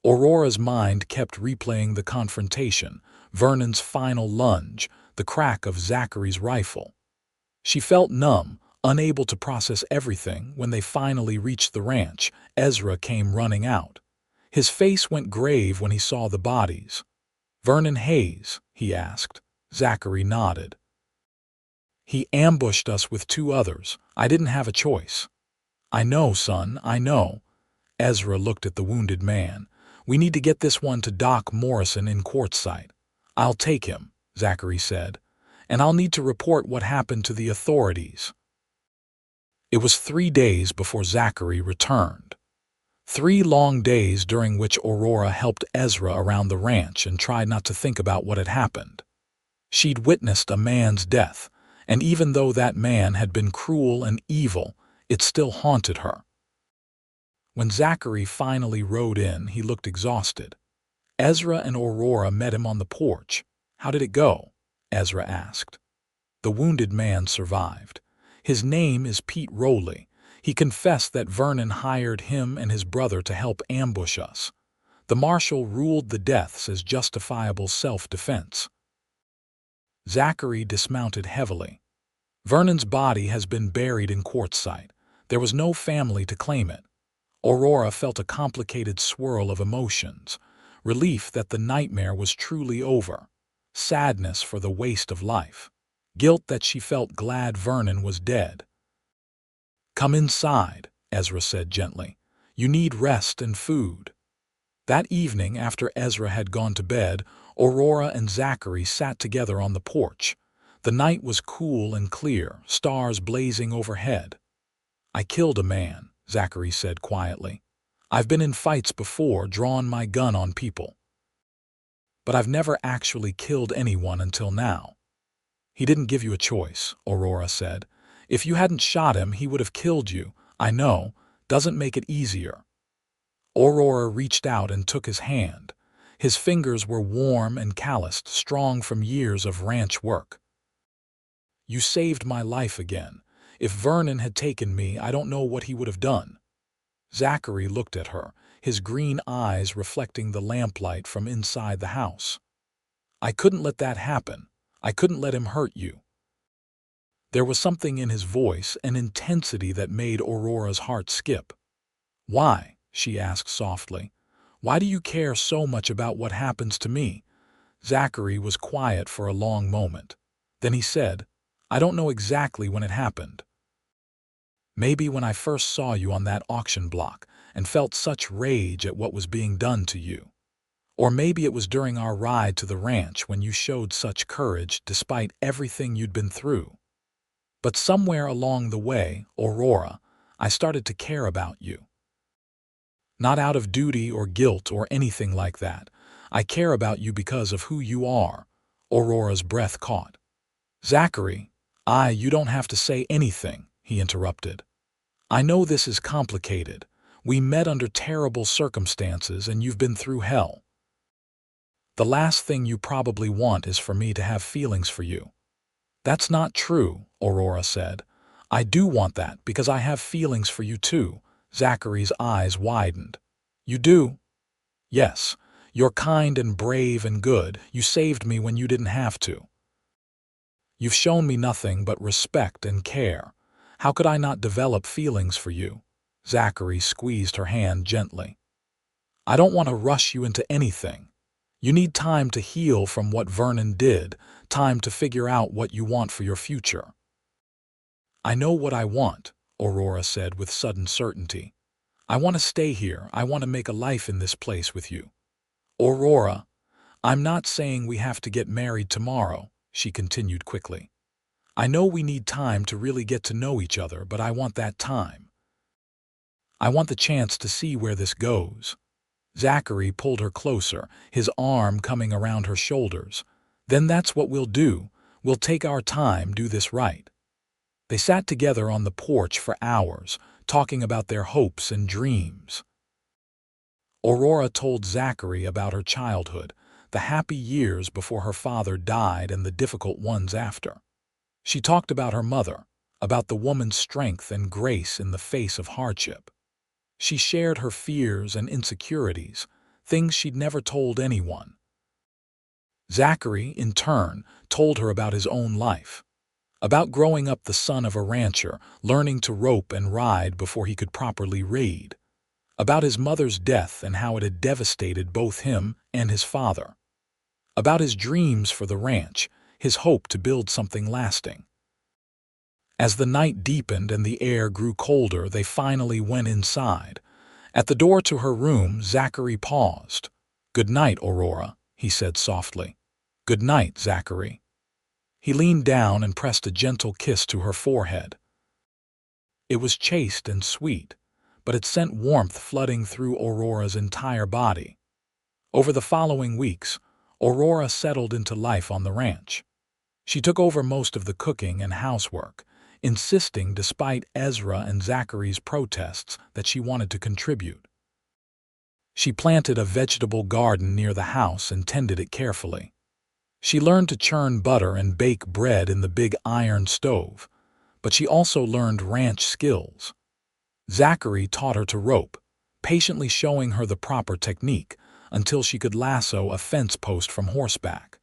Aurora's mind kept replaying the confrontation, Vernon's final lunge, the crack of Zachary's rifle. She felt numb, unable to process everything. When they finally reached the ranch, Ezra came running out. His face went grave when he saw the bodies. "Vernon Hayes?" he asked. Zachary nodded. "He ambushed us with 2 others. I didn't have a choice." "I know, son, I know." Ezra looked at the wounded man. "We need to get this one to Doc Morrison in Quartzsite." "I'll take him," Zachary said. "And I'll need to report what happened to the authorities." It was 3 days before Zachary returned. 3 long days during which Aurora helped Ezra around the ranch and tried not to think about what had happened. She'd witnessed a man's death, and even though that man had been cruel and evil, it still haunted her. When Zachary finally rode in, he looked exhausted. Ezra and Aurora met him on the porch. "How did it go?" Ezra asked. "The wounded man survived. His name is Pete Rowley. He confessed that Vernon hired him and his brother to help ambush us. The marshal ruled the deaths as justifiable self-defense." Zachary dismounted heavily. "Vernon's body has been buried in Quartzsite. There was no family to claim it." Aurora felt a complicated swirl of emotions: relief that the nightmare was truly over, sadness for the waste of life, guilt that she felt glad Vernon was dead. "Come inside," Ezra said gently. "You need rest and food." That evening, after Ezra had gone to bed, Aurora and Zachary sat together on the porch. The night was cool and clear, stars blazing overhead. "I killed a man," Zachary said quietly. "I've been in fights before, drawn my gun on people. But I've never actually killed anyone until now." "He didn't give you a choice," Aurora said. "If you hadn't shot him, he would have killed you. I know. Doesn't make it easier." Aurora reached out and took his hand. His fingers were warm and calloused, strong from years of ranch work. "You saved my life again. If Vernon had taken me, I don't know what he would have done." Zachary looked at her, his green eyes reflecting the lamplight from inside the house. "I couldn't let that happen. I couldn't let him hurt you." There was something in his voice, an intensity that made Aurora's heart skip. "Why?" she asked softly. "Why do you care so much about what happens to me?" Zachary was quiet for a long moment. Then he said, "I don't know exactly when it happened. Maybe when I first saw you on that auction block and felt such rage at what was being done to you. Or maybe it was during our ride to the ranch when you showed such courage despite everything you'd been through. But somewhere along the way, Aurora, I started to care about you. Not out of duty or guilt or anything like that. I care about you because of who you are." Aurora's breath caught. "Zachary, you don't have to say anything," he interrupted. "I know this is complicated. We met under terrible circumstances and you've been through hell. The last thing you probably want is for me to have feelings for you." "That's not true," Aurora said. "I do want that because I have feelings for you too." Zachary's eyes widened. "You do?" "Yes. You're kind and brave and good. You saved me when you didn't have to. You've shown me nothing but respect and care. How could I not develop feelings for you?" Zachary squeezed her hand gently. "I don't want to rush you into anything. You need time to heal from what Vernon did, time to figure out what you want for your future." "I know what I want," Aurora said with sudden certainty. "I want to stay here. I want to make a life in this place with you." "Aurora, I'm not saying we have to get married tomorrow," she continued quickly. "I know we need time to really get to know each other, but I want that time. I want the chance to see where this goes." Zachary pulled her closer, his arm coming around her shoulders. "Then that's what we'll do. We'll take our time, do this right." They sat together on the porch for hours, talking about their hopes and dreams. Aurora told Zachary about her childhood, the happy years before her father died and the difficult ones after. She talked about her mother, about the woman's strength and grace in the face of hardship. She shared her fears and insecurities, things she'd never told anyone. Zachary, in turn, told her about his own life, about growing up the son of a rancher, learning to rope and ride before he could properly read, about his mother's death and how it had devastated both him and his father, about his dreams for the ranch, his hope to build something lasting. As the night deepened and the air grew colder, they finally went inside. At the door to her room, Zachary paused. "Good night, Aurora," he said softly. "Good night, Zachary." He leaned down and pressed a gentle kiss to her forehead. It was chaste and sweet, but it sent warmth flooding through Aurora's entire body. Over the following weeks, Aurora settled into life on the ranch. She took over most of the cooking and housework, insisting, despite Ezra and Zachary's protests, that she wanted to contribute. She planted a vegetable garden near the house and tended it carefully. She learned to churn butter and bake bread in the big iron stove, but she also learned ranch skills. Zachary taught her to rope, patiently showing her the proper technique until she could lasso a fence post from horseback.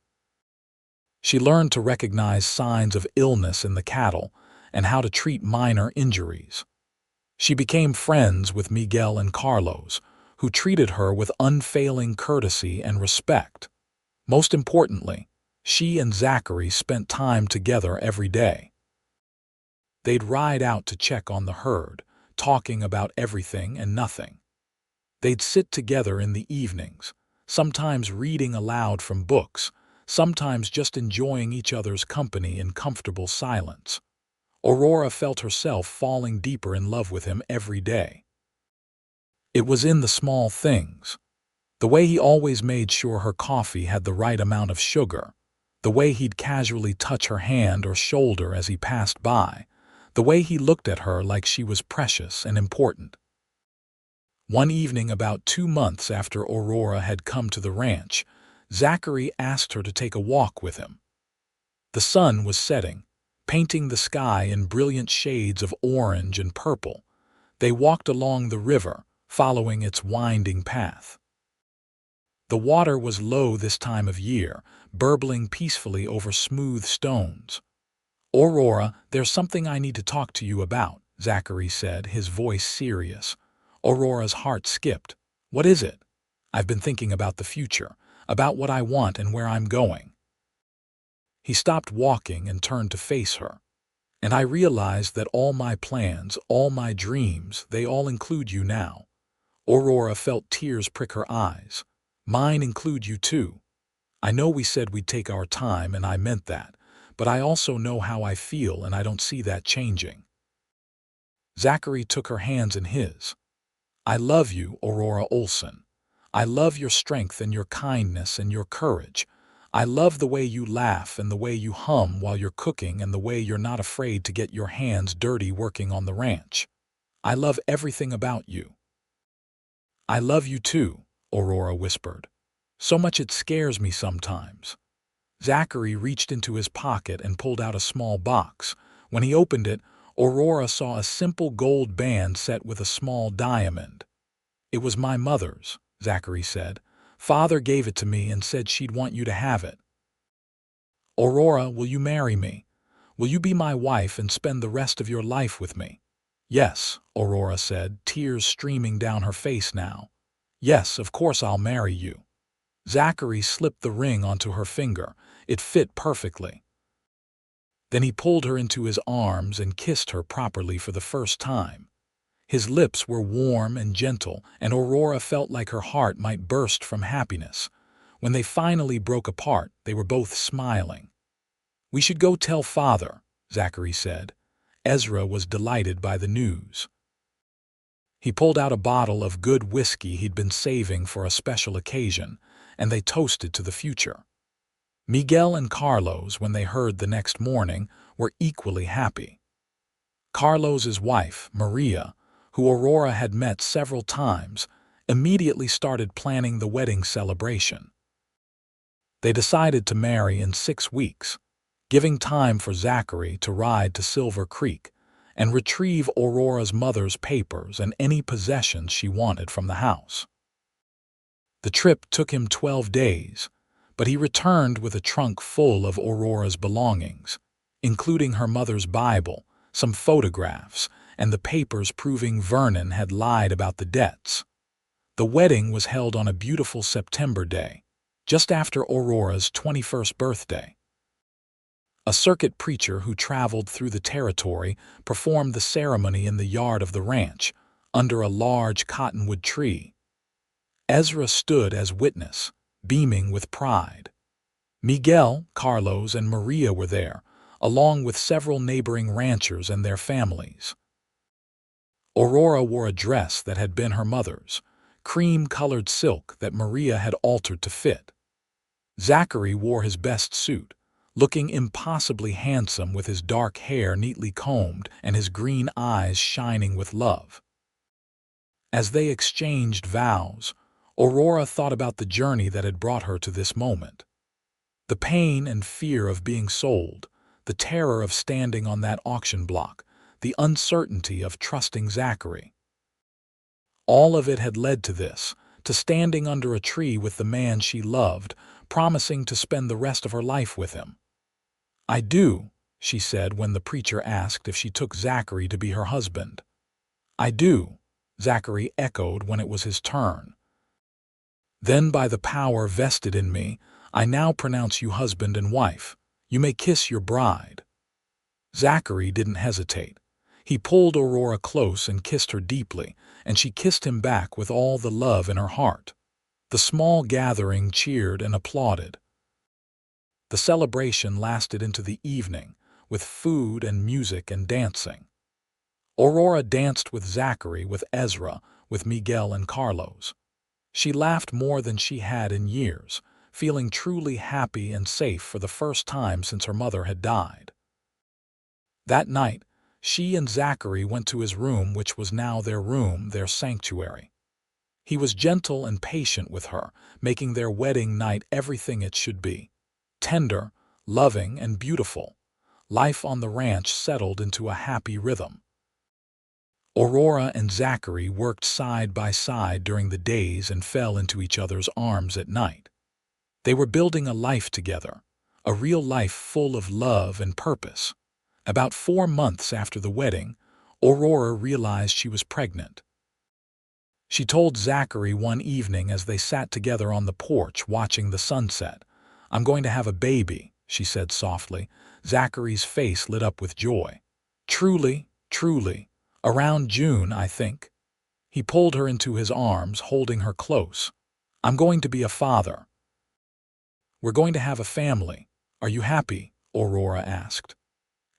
She learned to recognize signs of illness in the cattle and how to treat minor injuries. She became friends with Miguel and Carlos, who treated her with unfailing courtesy and respect. Most importantly, she and Zachary spent time together every day. They'd ride out to check on the herd, talking about everything and nothing. They'd sit together in the evenings, sometimes reading aloud from books, sometimes just enjoying each other's company in comfortable silence. Aurora felt herself falling deeper in love with him every day. It was in the small things. The way he always made sure her coffee had the right amount of sugar, the way he'd casually touch her hand or shoulder as he passed by, the way he looked at her like she was precious and important. One evening, about 2 months after Aurora had come to the ranch, Zachary asked her to take a walk with him. The sun was setting, painting the sky in brilliant shades of orange and purple. They walked along the river, following its winding path. The water was low this time of year, burbling peacefully over smooth stones. "Aurora, there's something I need to talk to you about," Zachary said, his voice serious. Aurora's heart skipped. "What is it?" "I've been thinking about the future, about what I want and where I'm going." He stopped walking and turned to face her. "And I realized that all my plans, all my dreams, they all include you now." Aurora felt tears prick her eyes. "Mine include you too. I know we said we'd take our time, and I meant that, but I also know how I feel, and I don't see that changing." Zachary took her hands in his. "I love you, Aurora Olsen. I love your strength and your kindness and your courage. I love the way you laugh and the way you hum while you're cooking and the way you're not afraid to get your hands dirty working on the ranch. I love everything about you." "I love you too," Aurora whispered. "So much it scares me sometimes." Zachary reached into his pocket and pulled out a small box. When he opened it, Aurora saw a simple gold band set with a small diamond. "It was my mother's," Zachary said. "Father gave it to me and said she'd want you to have it." "Aurora, will you marry me? Will you be my wife and spend the rest of your life with me?" "Yes," Aurora said, tears streaming down her face now. "Yes, of course I'll marry you." Zachary slipped the ring onto her finger. It fit perfectly. Then he pulled her into his arms and kissed her properly for the first time. His lips were warm and gentle, and Aurora felt like her heart might burst from happiness. When they finally broke apart, they were both smiling. "We should go tell Father," Zachary said. Ezra was delighted by the news. He pulled out a bottle of good whiskey he'd been saving for a special occasion, and they toasted to the future. Miguel and Carlos, when they heard the next morning, were equally happy. Carlos's wife, Maria, who Aurora had met several times, immediately started planning the wedding celebration. They decided to marry in 6 weeks, giving time for Zachary to ride to Silver Creek and retrieve Aurora's mother's papers and any possessions she wanted from the house. The trip took him 12 days, but he returned with a trunk full of Aurora's belongings, including her mother's Bible, some photographs, and the papers proving Vernon had lied about the debts. The wedding was held on a beautiful September day, just after Aurora's 21st birthday. A circuit preacher who traveled through the territory performed the ceremony in the yard of the ranch, under a large cottonwood tree. Ezra stood as witness, beaming with pride. Miguel, Carlos, and Maria were there, along with several neighboring ranchers and their families. Aurora wore a dress that had been her mother's, cream-colored silk that Maria had altered to fit. Zachary wore his best suit, looking impossibly handsome with his dark hair neatly combed and his green eyes shining with love. As they exchanged vows, Aurora thought about the journey that had brought her to this moment. The pain and fear of being sold, the terror of standing on that auction block, the uncertainty of trusting Zachary. All of it had led to this, to standing under a tree with the man she loved, promising to spend the rest of her life with him. "I do," she said when the preacher asked if she took Zachary to be her husband. "I do," Zachary echoed when it was his turn. "Then by the power vested in me, I now pronounce you husband and wife. You may kiss your bride." Zachary didn't hesitate. He pulled Aurora close and kissed her deeply, and she kissed him back with all the love in her heart. The small gathering cheered and applauded. The celebration lasted into the evening, with food and music and dancing. Aurora danced with Zachary, with Ezra, with Miguel and Carlos. She laughed more than she had in years, feeling truly happy and safe for the first time since her mother had died. That night, she and Zachary went to his room, which was now their room, their sanctuary. He was gentle and patient with her, making their wedding night everything it should be. Tender, loving, and beautiful. Life on the ranch settled into a happy rhythm. Aurora and Zachary worked side by side during the days and fell into each other's arms at night. They were building a life together, a real life full of love and purpose. About 4 months after the wedding, Aurora realized she was pregnant. She told Zachary one evening as they sat together on the porch watching the sunset. "I'm going to have a baby," she said softly. Zachary's face lit up with joy. "Truly, truly. Around June, I think." He pulled her into his arms, holding her close. "I'm going to be a father. We're going to have a family. Are you happy?" Aurora asked.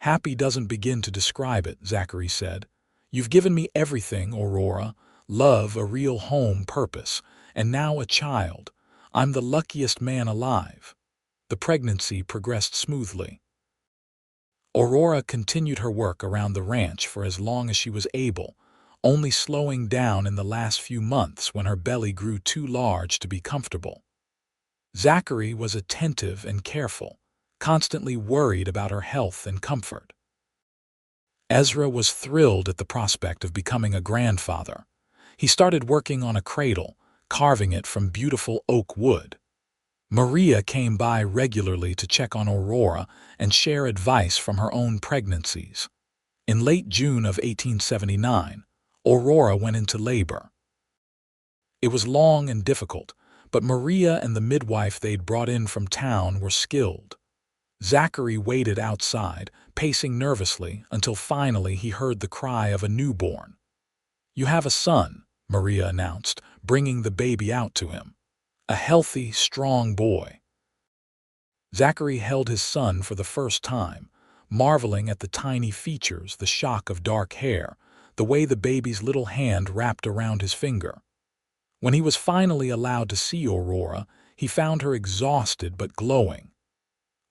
"Happy doesn't begin to describe it," Zachary said. "You've given me everything, Aurora. Love, a real home, purpose, and now a child. I'm the luckiest man alive." The pregnancy progressed smoothly. Aurora continued her work around the ranch for as long as she was able, only slowing down in the last few months when her belly grew too large to be comfortable. Zachary was attentive and careful, constantly worried about her health and comfort. Ezra was thrilled at the prospect of becoming a grandfather. He started working on a cradle, carving it from beautiful oak wood. Maria came by regularly to check on Aurora and share advice from her own pregnancies. In late June of 1879, Aurora went into labor. It was long and difficult, but Maria and the midwife they'd brought in from town were skilled. Zachary waited outside, pacing nervously, until finally he heard the cry of a newborn. "You have a son," Maria announced, bringing the baby out to him. "A healthy, strong boy." Zachary held his son for the first time, marveling at the tiny features, the shock of dark hair, the way the baby's little hand wrapped around his finger. When he was finally allowed to see Aurora, he found her exhausted but glowing.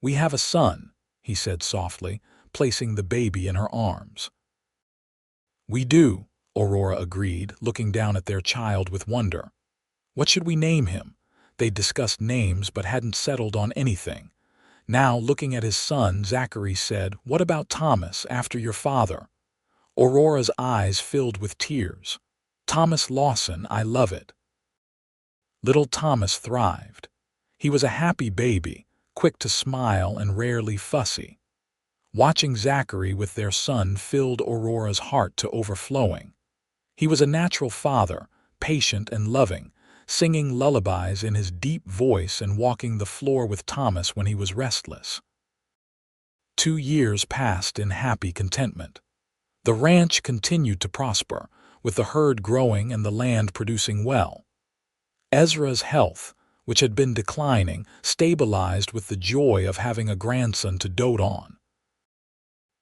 "We have a son," he said softly, placing the baby in her arms. "We do," Aurora agreed, looking down at their child with wonder. "What should we name him?" They'd discussed names but hadn't settled on anything. Now, looking at his son, Zachary said, "What about Thomas, after your father?" Aurora's eyes filled with tears. "Thomas Lawson, I love it." Little Thomas thrived. He was a happy baby, quick to smile and rarely fussy. Watching Zachary with their son filled Aurora's heart to overflowing. He was a natural father, patient and loving, singing lullabies in his deep voice and walking the floor with Thomas when he was restless. 2 years passed in happy contentment. The ranch continued to prosper, with the herd growing and the land producing well. Ezra's health, which had been declining, stabilized with the joy of having a grandson to dote on.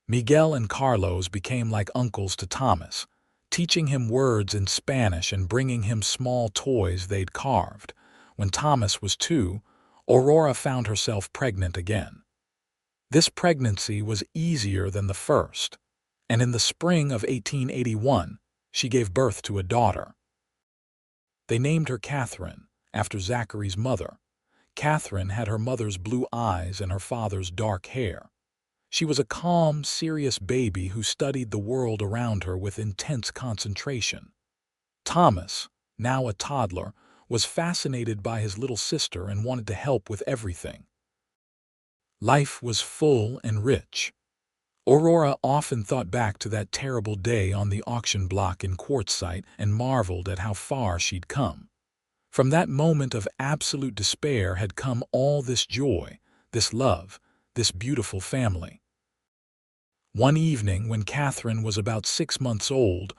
Miguel and Carlos became like uncles to Thomas, teaching him words in Spanish and bringing him small toys they'd carved. When Thomas was 2, Aurora found herself pregnant again. This pregnancy was easier than the first, and in the spring of 1881, she gave birth to a daughter. They named her Catherine, after Zachary's mother. Catherine had her mother's blue eyes and her father's dark hair. She was a calm, serious baby who studied the world around her with intense concentration. Thomas, now a toddler, was fascinated by his little sister and wanted to help with everything. Life was full and rich. Aurora often thought back to that terrible day on the auction block in Quartzsite and marveled at how far she'd come. From that moment of absolute despair had come all this joy, this love, this beautiful family. One evening, when Catherine was about 6 months old,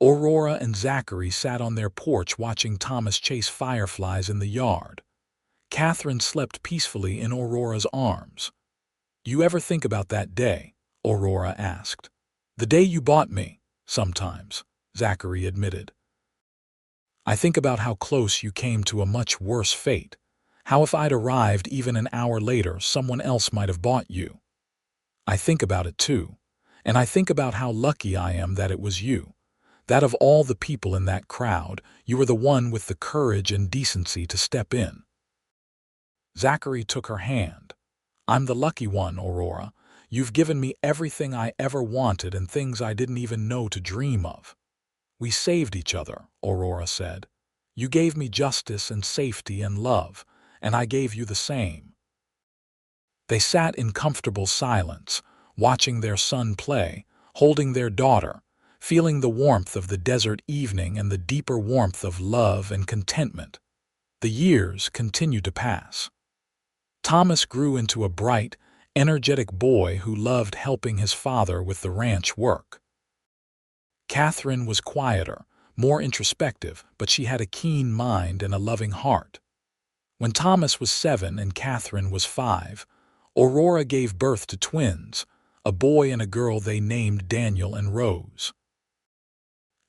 Aurora and Zachary sat on their porch watching Thomas chase fireflies in the yard. Catherine slept peacefully in Aurora's arms. "You ever think about that day?" Aurora asked. "The day you bought me." "Sometimes," Zachary admitted. "I think about how close you came to a much worse fate. How if I'd arrived even an hour later, someone else might have bought you." "I think about it too. And I think about how lucky I am that it was you. That of all the people in that crowd, you were the one with the courage and decency to step in." Zachary took her hand. "I'm the lucky one, Aurora. You've given me everything I ever wanted and things I didn't even know to dream of." "We saved each other," Aurora said. "You gave me justice and safety and love, and I gave you the same." They sat in comfortable silence, watching their son play, holding their daughter, feeling the warmth of the desert evening and the deeper warmth of love and contentment. The years continued to pass. Thomas grew into a bright, energetic boy who loved helping his father with the ranch work. Catherine was quieter, more introspective, but she had a keen mind and a loving heart. When Thomas was 7 and Catherine was 5, Aurora gave birth to twins, a boy and a girl they named Daniel and Rose.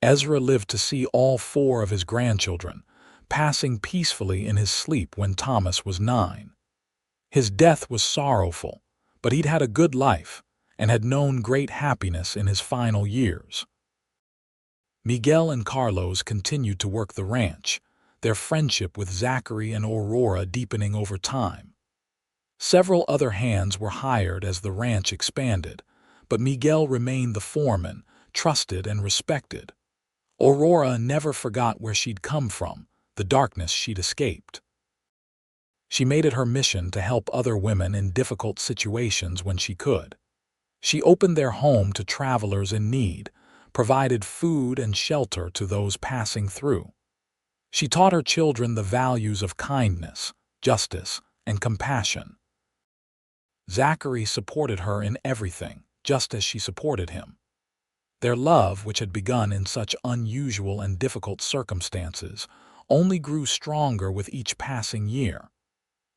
Ezra lived to see all 4 of his grandchildren, passing peacefully in his sleep when Thomas was 9. His death was sorrowful, but he'd had a good life and had known great happiness in his final years. Miguel and Carlos continued to work the ranch, their friendship with Zachary and Aurora deepening over time. Several other hands were hired as the ranch expanded, but Miguel remained the foreman, trusted and respected. Aurora never forgot where she'd come from, the darkness she'd escaped. She made it her mission to help other women in difficult situations when she could. She opened their home to travelers in need, provided food and shelter to those passing through. She taught her children the values of kindness, justice, and compassion. Zachary supported her in everything, just as she supported him. Their love, which had begun in such unusual and difficult circumstances, only grew stronger with each passing year.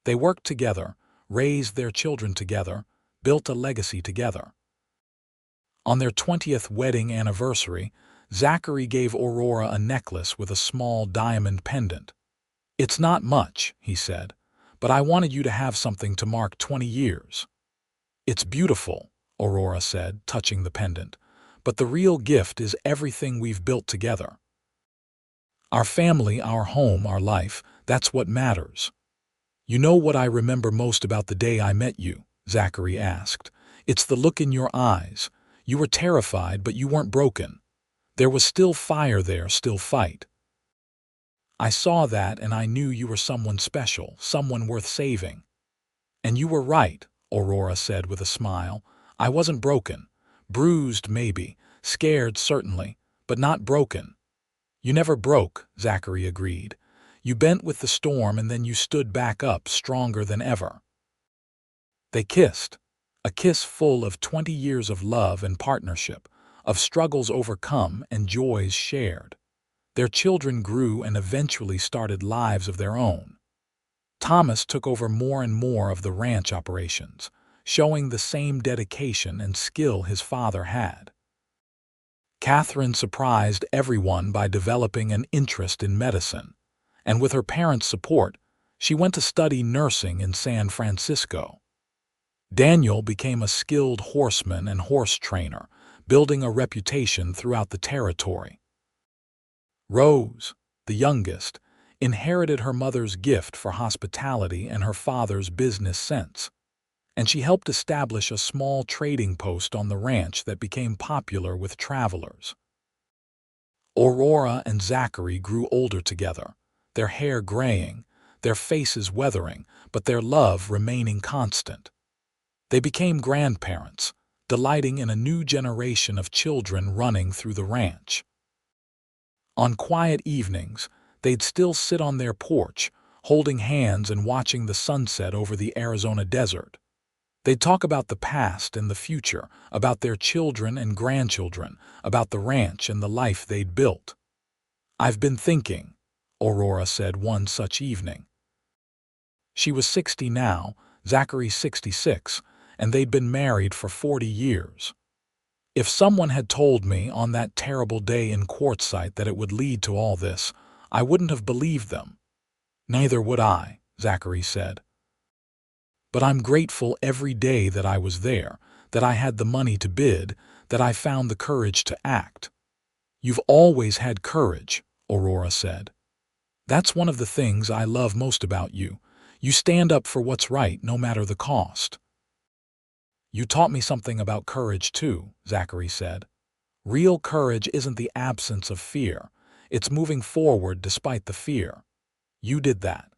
They worked together, raised their children together, built a legacy together. On their 20th wedding anniversary, Zachary gave Aurora a necklace with a small diamond pendant. "It's not much," he said, "but I wanted you to have something to mark 20 years. "It's beautiful," Aurora said, touching the pendant, "but the real gift is everything we've built together. Our family, our home, our life, that's what matters." "You know what I remember most about the day I met you?" Zachary asked. "It's the look in your eyes. You were terrified, but you weren't broken. There was still fire there, still fight. I saw that and I knew you were someone special, someone worth saving." "And you were right," Aurora said with a smile. I wasn't broken. Bruised, maybe. Scared, certainly. But not broken. You never broke, Zachary agreed. You bent with the storm and then you stood back up, stronger than ever. They kissed. A kiss full of 20 years of love and partnership, of struggles overcome and joys shared. Their children grew and eventually started lives of their own. Thomas took over more and more of the ranch operations, showing the same dedication and skill his father had. Catherine surprised everyone by developing an interest in medicine, and with her parents' support, she went to study nursing in San Francisco. Daniel became a skilled horseman and horse trainer, building a reputation throughout the territory. Rose, the youngest, inherited her mother's gift for hospitality and her father's business sense, and she helped establish a small trading post on the ranch that became popular with travelers. Aurora and Zachary grew older together, their hair graying, their faces weathering, but their love remaining constant. They became grandparents, delighting in a new generation of children running through the ranch. On quiet evenings, they'd still sit on their porch, holding hands and watching the sunset over the Arizona desert. They'd talk about the past and the future, about their children and grandchildren, about the ranch and the life they'd built. "I've been thinking," Aurora said one such evening. She was 60 now, Zachary 66, and they'd been married for 40 years. If someone had told me on that terrible day in Quartzsite that it would lead to all this, I wouldn't have believed them. "Neither would I," Zachary said. "But I'm grateful every day that I was there, that I had the money to bid, that I found the courage to act." "You've always had courage," Aurora said. "That's one of the things I love most about you. You stand up for what's right no matter the cost." "You taught me something about courage too," Zachary said. "Real courage isn't the absence of fear. It's moving forward despite the fear. You did that.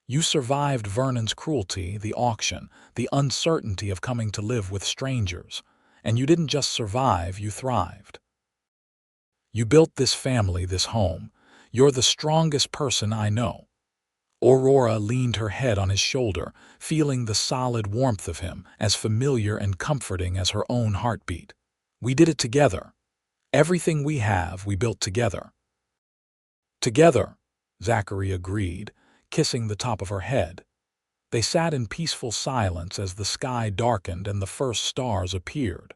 You survived Vernon's cruelty, the auction, the uncertainty of coming to live with strangers. And you didn't just survive, you thrived. You built this family, this home. You're the strongest person I know." Aurora leaned her head on his shoulder, feeling the solid warmth of him, as familiar and comforting as her own heartbeat. "We did it together. Everything we have, we built together." "Together," Zachary agreed, kissing the top of her head. They sat in peaceful silence as the sky darkened and the first stars appeared.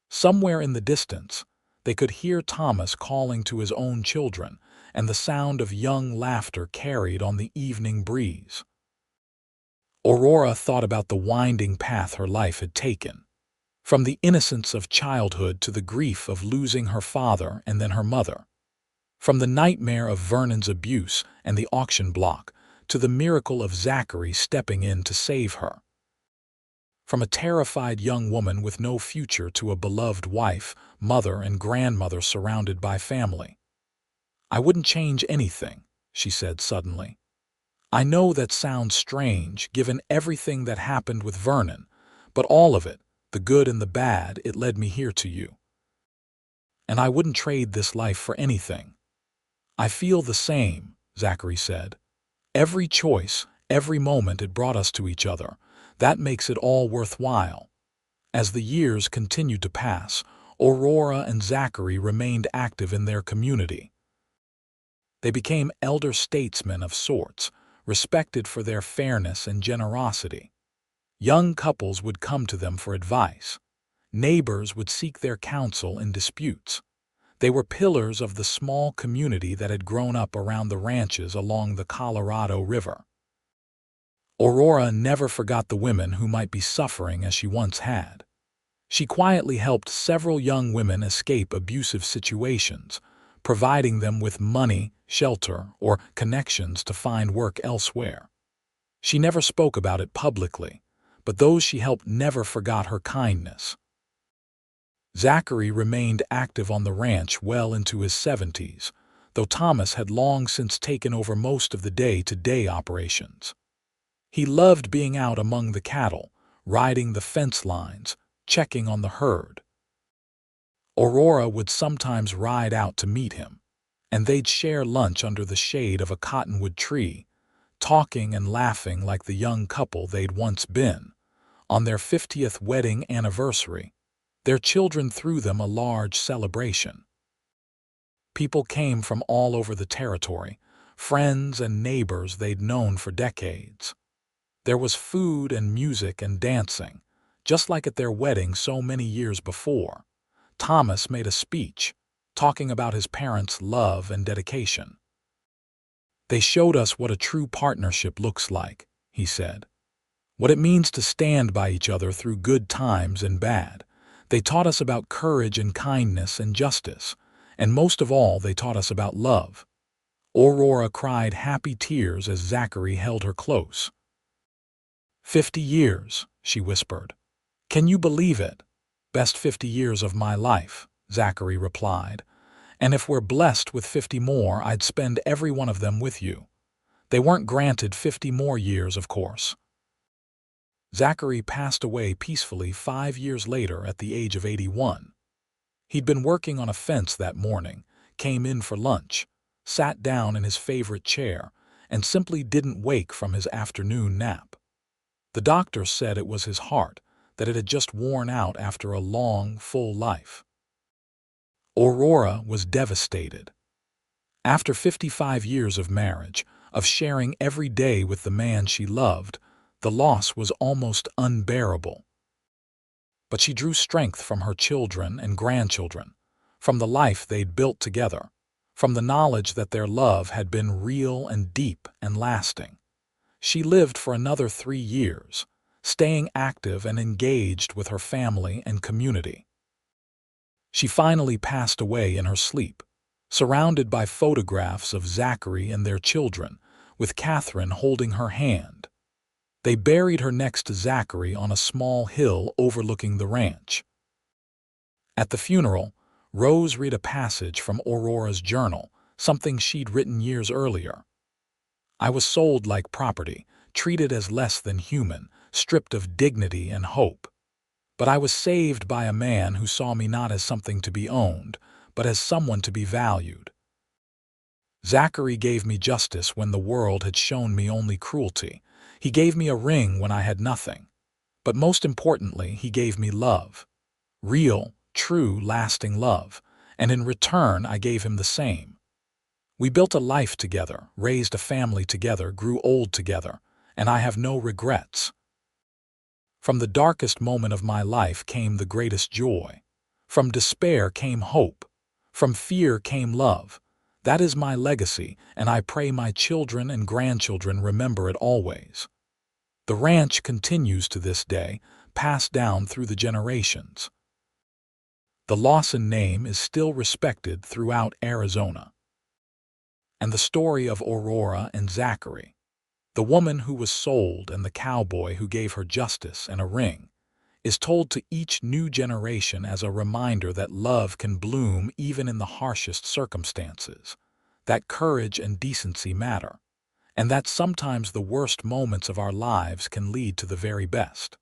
Somewhere in the distance, they could hear Thomas calling to his own children, and the sound of young laughter carried on the evening breeze. Aurora thought about the winding path her life had taken, from the innocence of childhood to the grief of losing her father and then her mother, from the nightmare of Vernon's abuse and the auction block to the miracle of Zachary stepping in to save her. From a terrified young woman with no future to a beloved wife, mother, and grandmother surrounded by family. "I wouldn't change anything," she said suddenly. "I know that sounds strange, given everything that happened with Vernon, but all of it, the good and the bad, it led me here to you. And I wouldn't trade this life for anything." "I feel the same," Zachary said. "Every choice, every moment it brought us to each other, that makes it all worthwhile." As the years continued to pass, Aurora and Zachary remained active in their community. They became elder statesmen of sorts, respected for their fairness and generosity. Young couples would come to them for advice. Neighbors would seek their counsel in disputes. They were pillars of the small community that had grown up around the ranches along the Colorado River. Aurora never forgot the women who might be suffering as she once had. She quietly helped several young women escape abusive situations, providing them with money, shelter, or connections to find work elsewhere. She never spoke about it publicly, but those she helped never forgot her kindness. Zachary remained active on the ranch well into his 70s, though Thomas had long since taken over most of the day-to-day operations. He loved being out among the cattle, riding the fence lines, checking on the herd. Aurora would sometimes ride out to meet him, and they'd share lunch under the shade of a cottonwood tree, talking and laughing like the young couple they'd once been. On their 50th wedding anniversary, their children threw them a large celebration. People came from all over the territory, friends and neighbors they'd known for decades. There was food and music and dancing, just like at their wedding so many years before. Thomas made a speech, talking about his parents' love and dedication. "They showed us what a true partnership looks like," he said. "What it means to stand by each other through good times and bad. They taught us about courage and kindness and justice, and most of all, they taught us about love." Aurora cried happy tears as Zachary held her close. 50 years, she whispered. "Can you believe it?" "Best 50 years of my life," Zachary replied. "And if we're blessed with 50 more, I'd spend every one of them with you. They weren't granted 50 more years, of course." Zachary passed away peacefully 5 years later at the age of 81. He'd been working on a fence that morning, came in for lunch, sat down in his favorite chair, and simply didn't wake from his afternoon nap. The doctor said it was his heart, that it had just worn out after a long, full life. Aurora was devastated. After 55 years of marriage, of sharing every day with the man she loved, the loss was almost unbearable. But she drew strength from her children and grandchildren, from the life they'd built together, from the knowledge that their love had been real and deep and lasting. She lived for another 3 years, staying active and engaged with her family and community. She finally passed away in her sleep, surrounded by photographs of Zachary and their children, with Catherine holding her hand. They buried her next to Zachary on a small hill overlooking the ranch. At the funeral, Rose read a passage from Aurora's journal, something she'd written years earlier. "I was sold like property, treated as less than human, stripped of dignity and hope. But I was saved by a man who saw me not as something to be owned, but as someone to be valued. Zachary gave me justice when the world had shown me only cruelty. He gave me a ring when I had nothing. But most importantly, he gave me love. Real, true, lasting love, and in return I gave him the same. We built a life together, raised a family together, grew old together, and I have no regrets. From the darkest moment of my life came the greatest joy. From despair came hope. From fear came love. That is my legacy, and I pray my children and grandchildren remember it always." The ranch continues to this day, passed down through the generations. The Lawson name is still respected throughout Arizona. And the story of Aurora and Zachary, the woman who was sold and the cowboy who gave her justice and a ring, is told to each new generation as a reminder that love can bloom even in the harshest circumstances, that courage and decency matter, and that sometimes the worst moments of our lives can lead to the very best.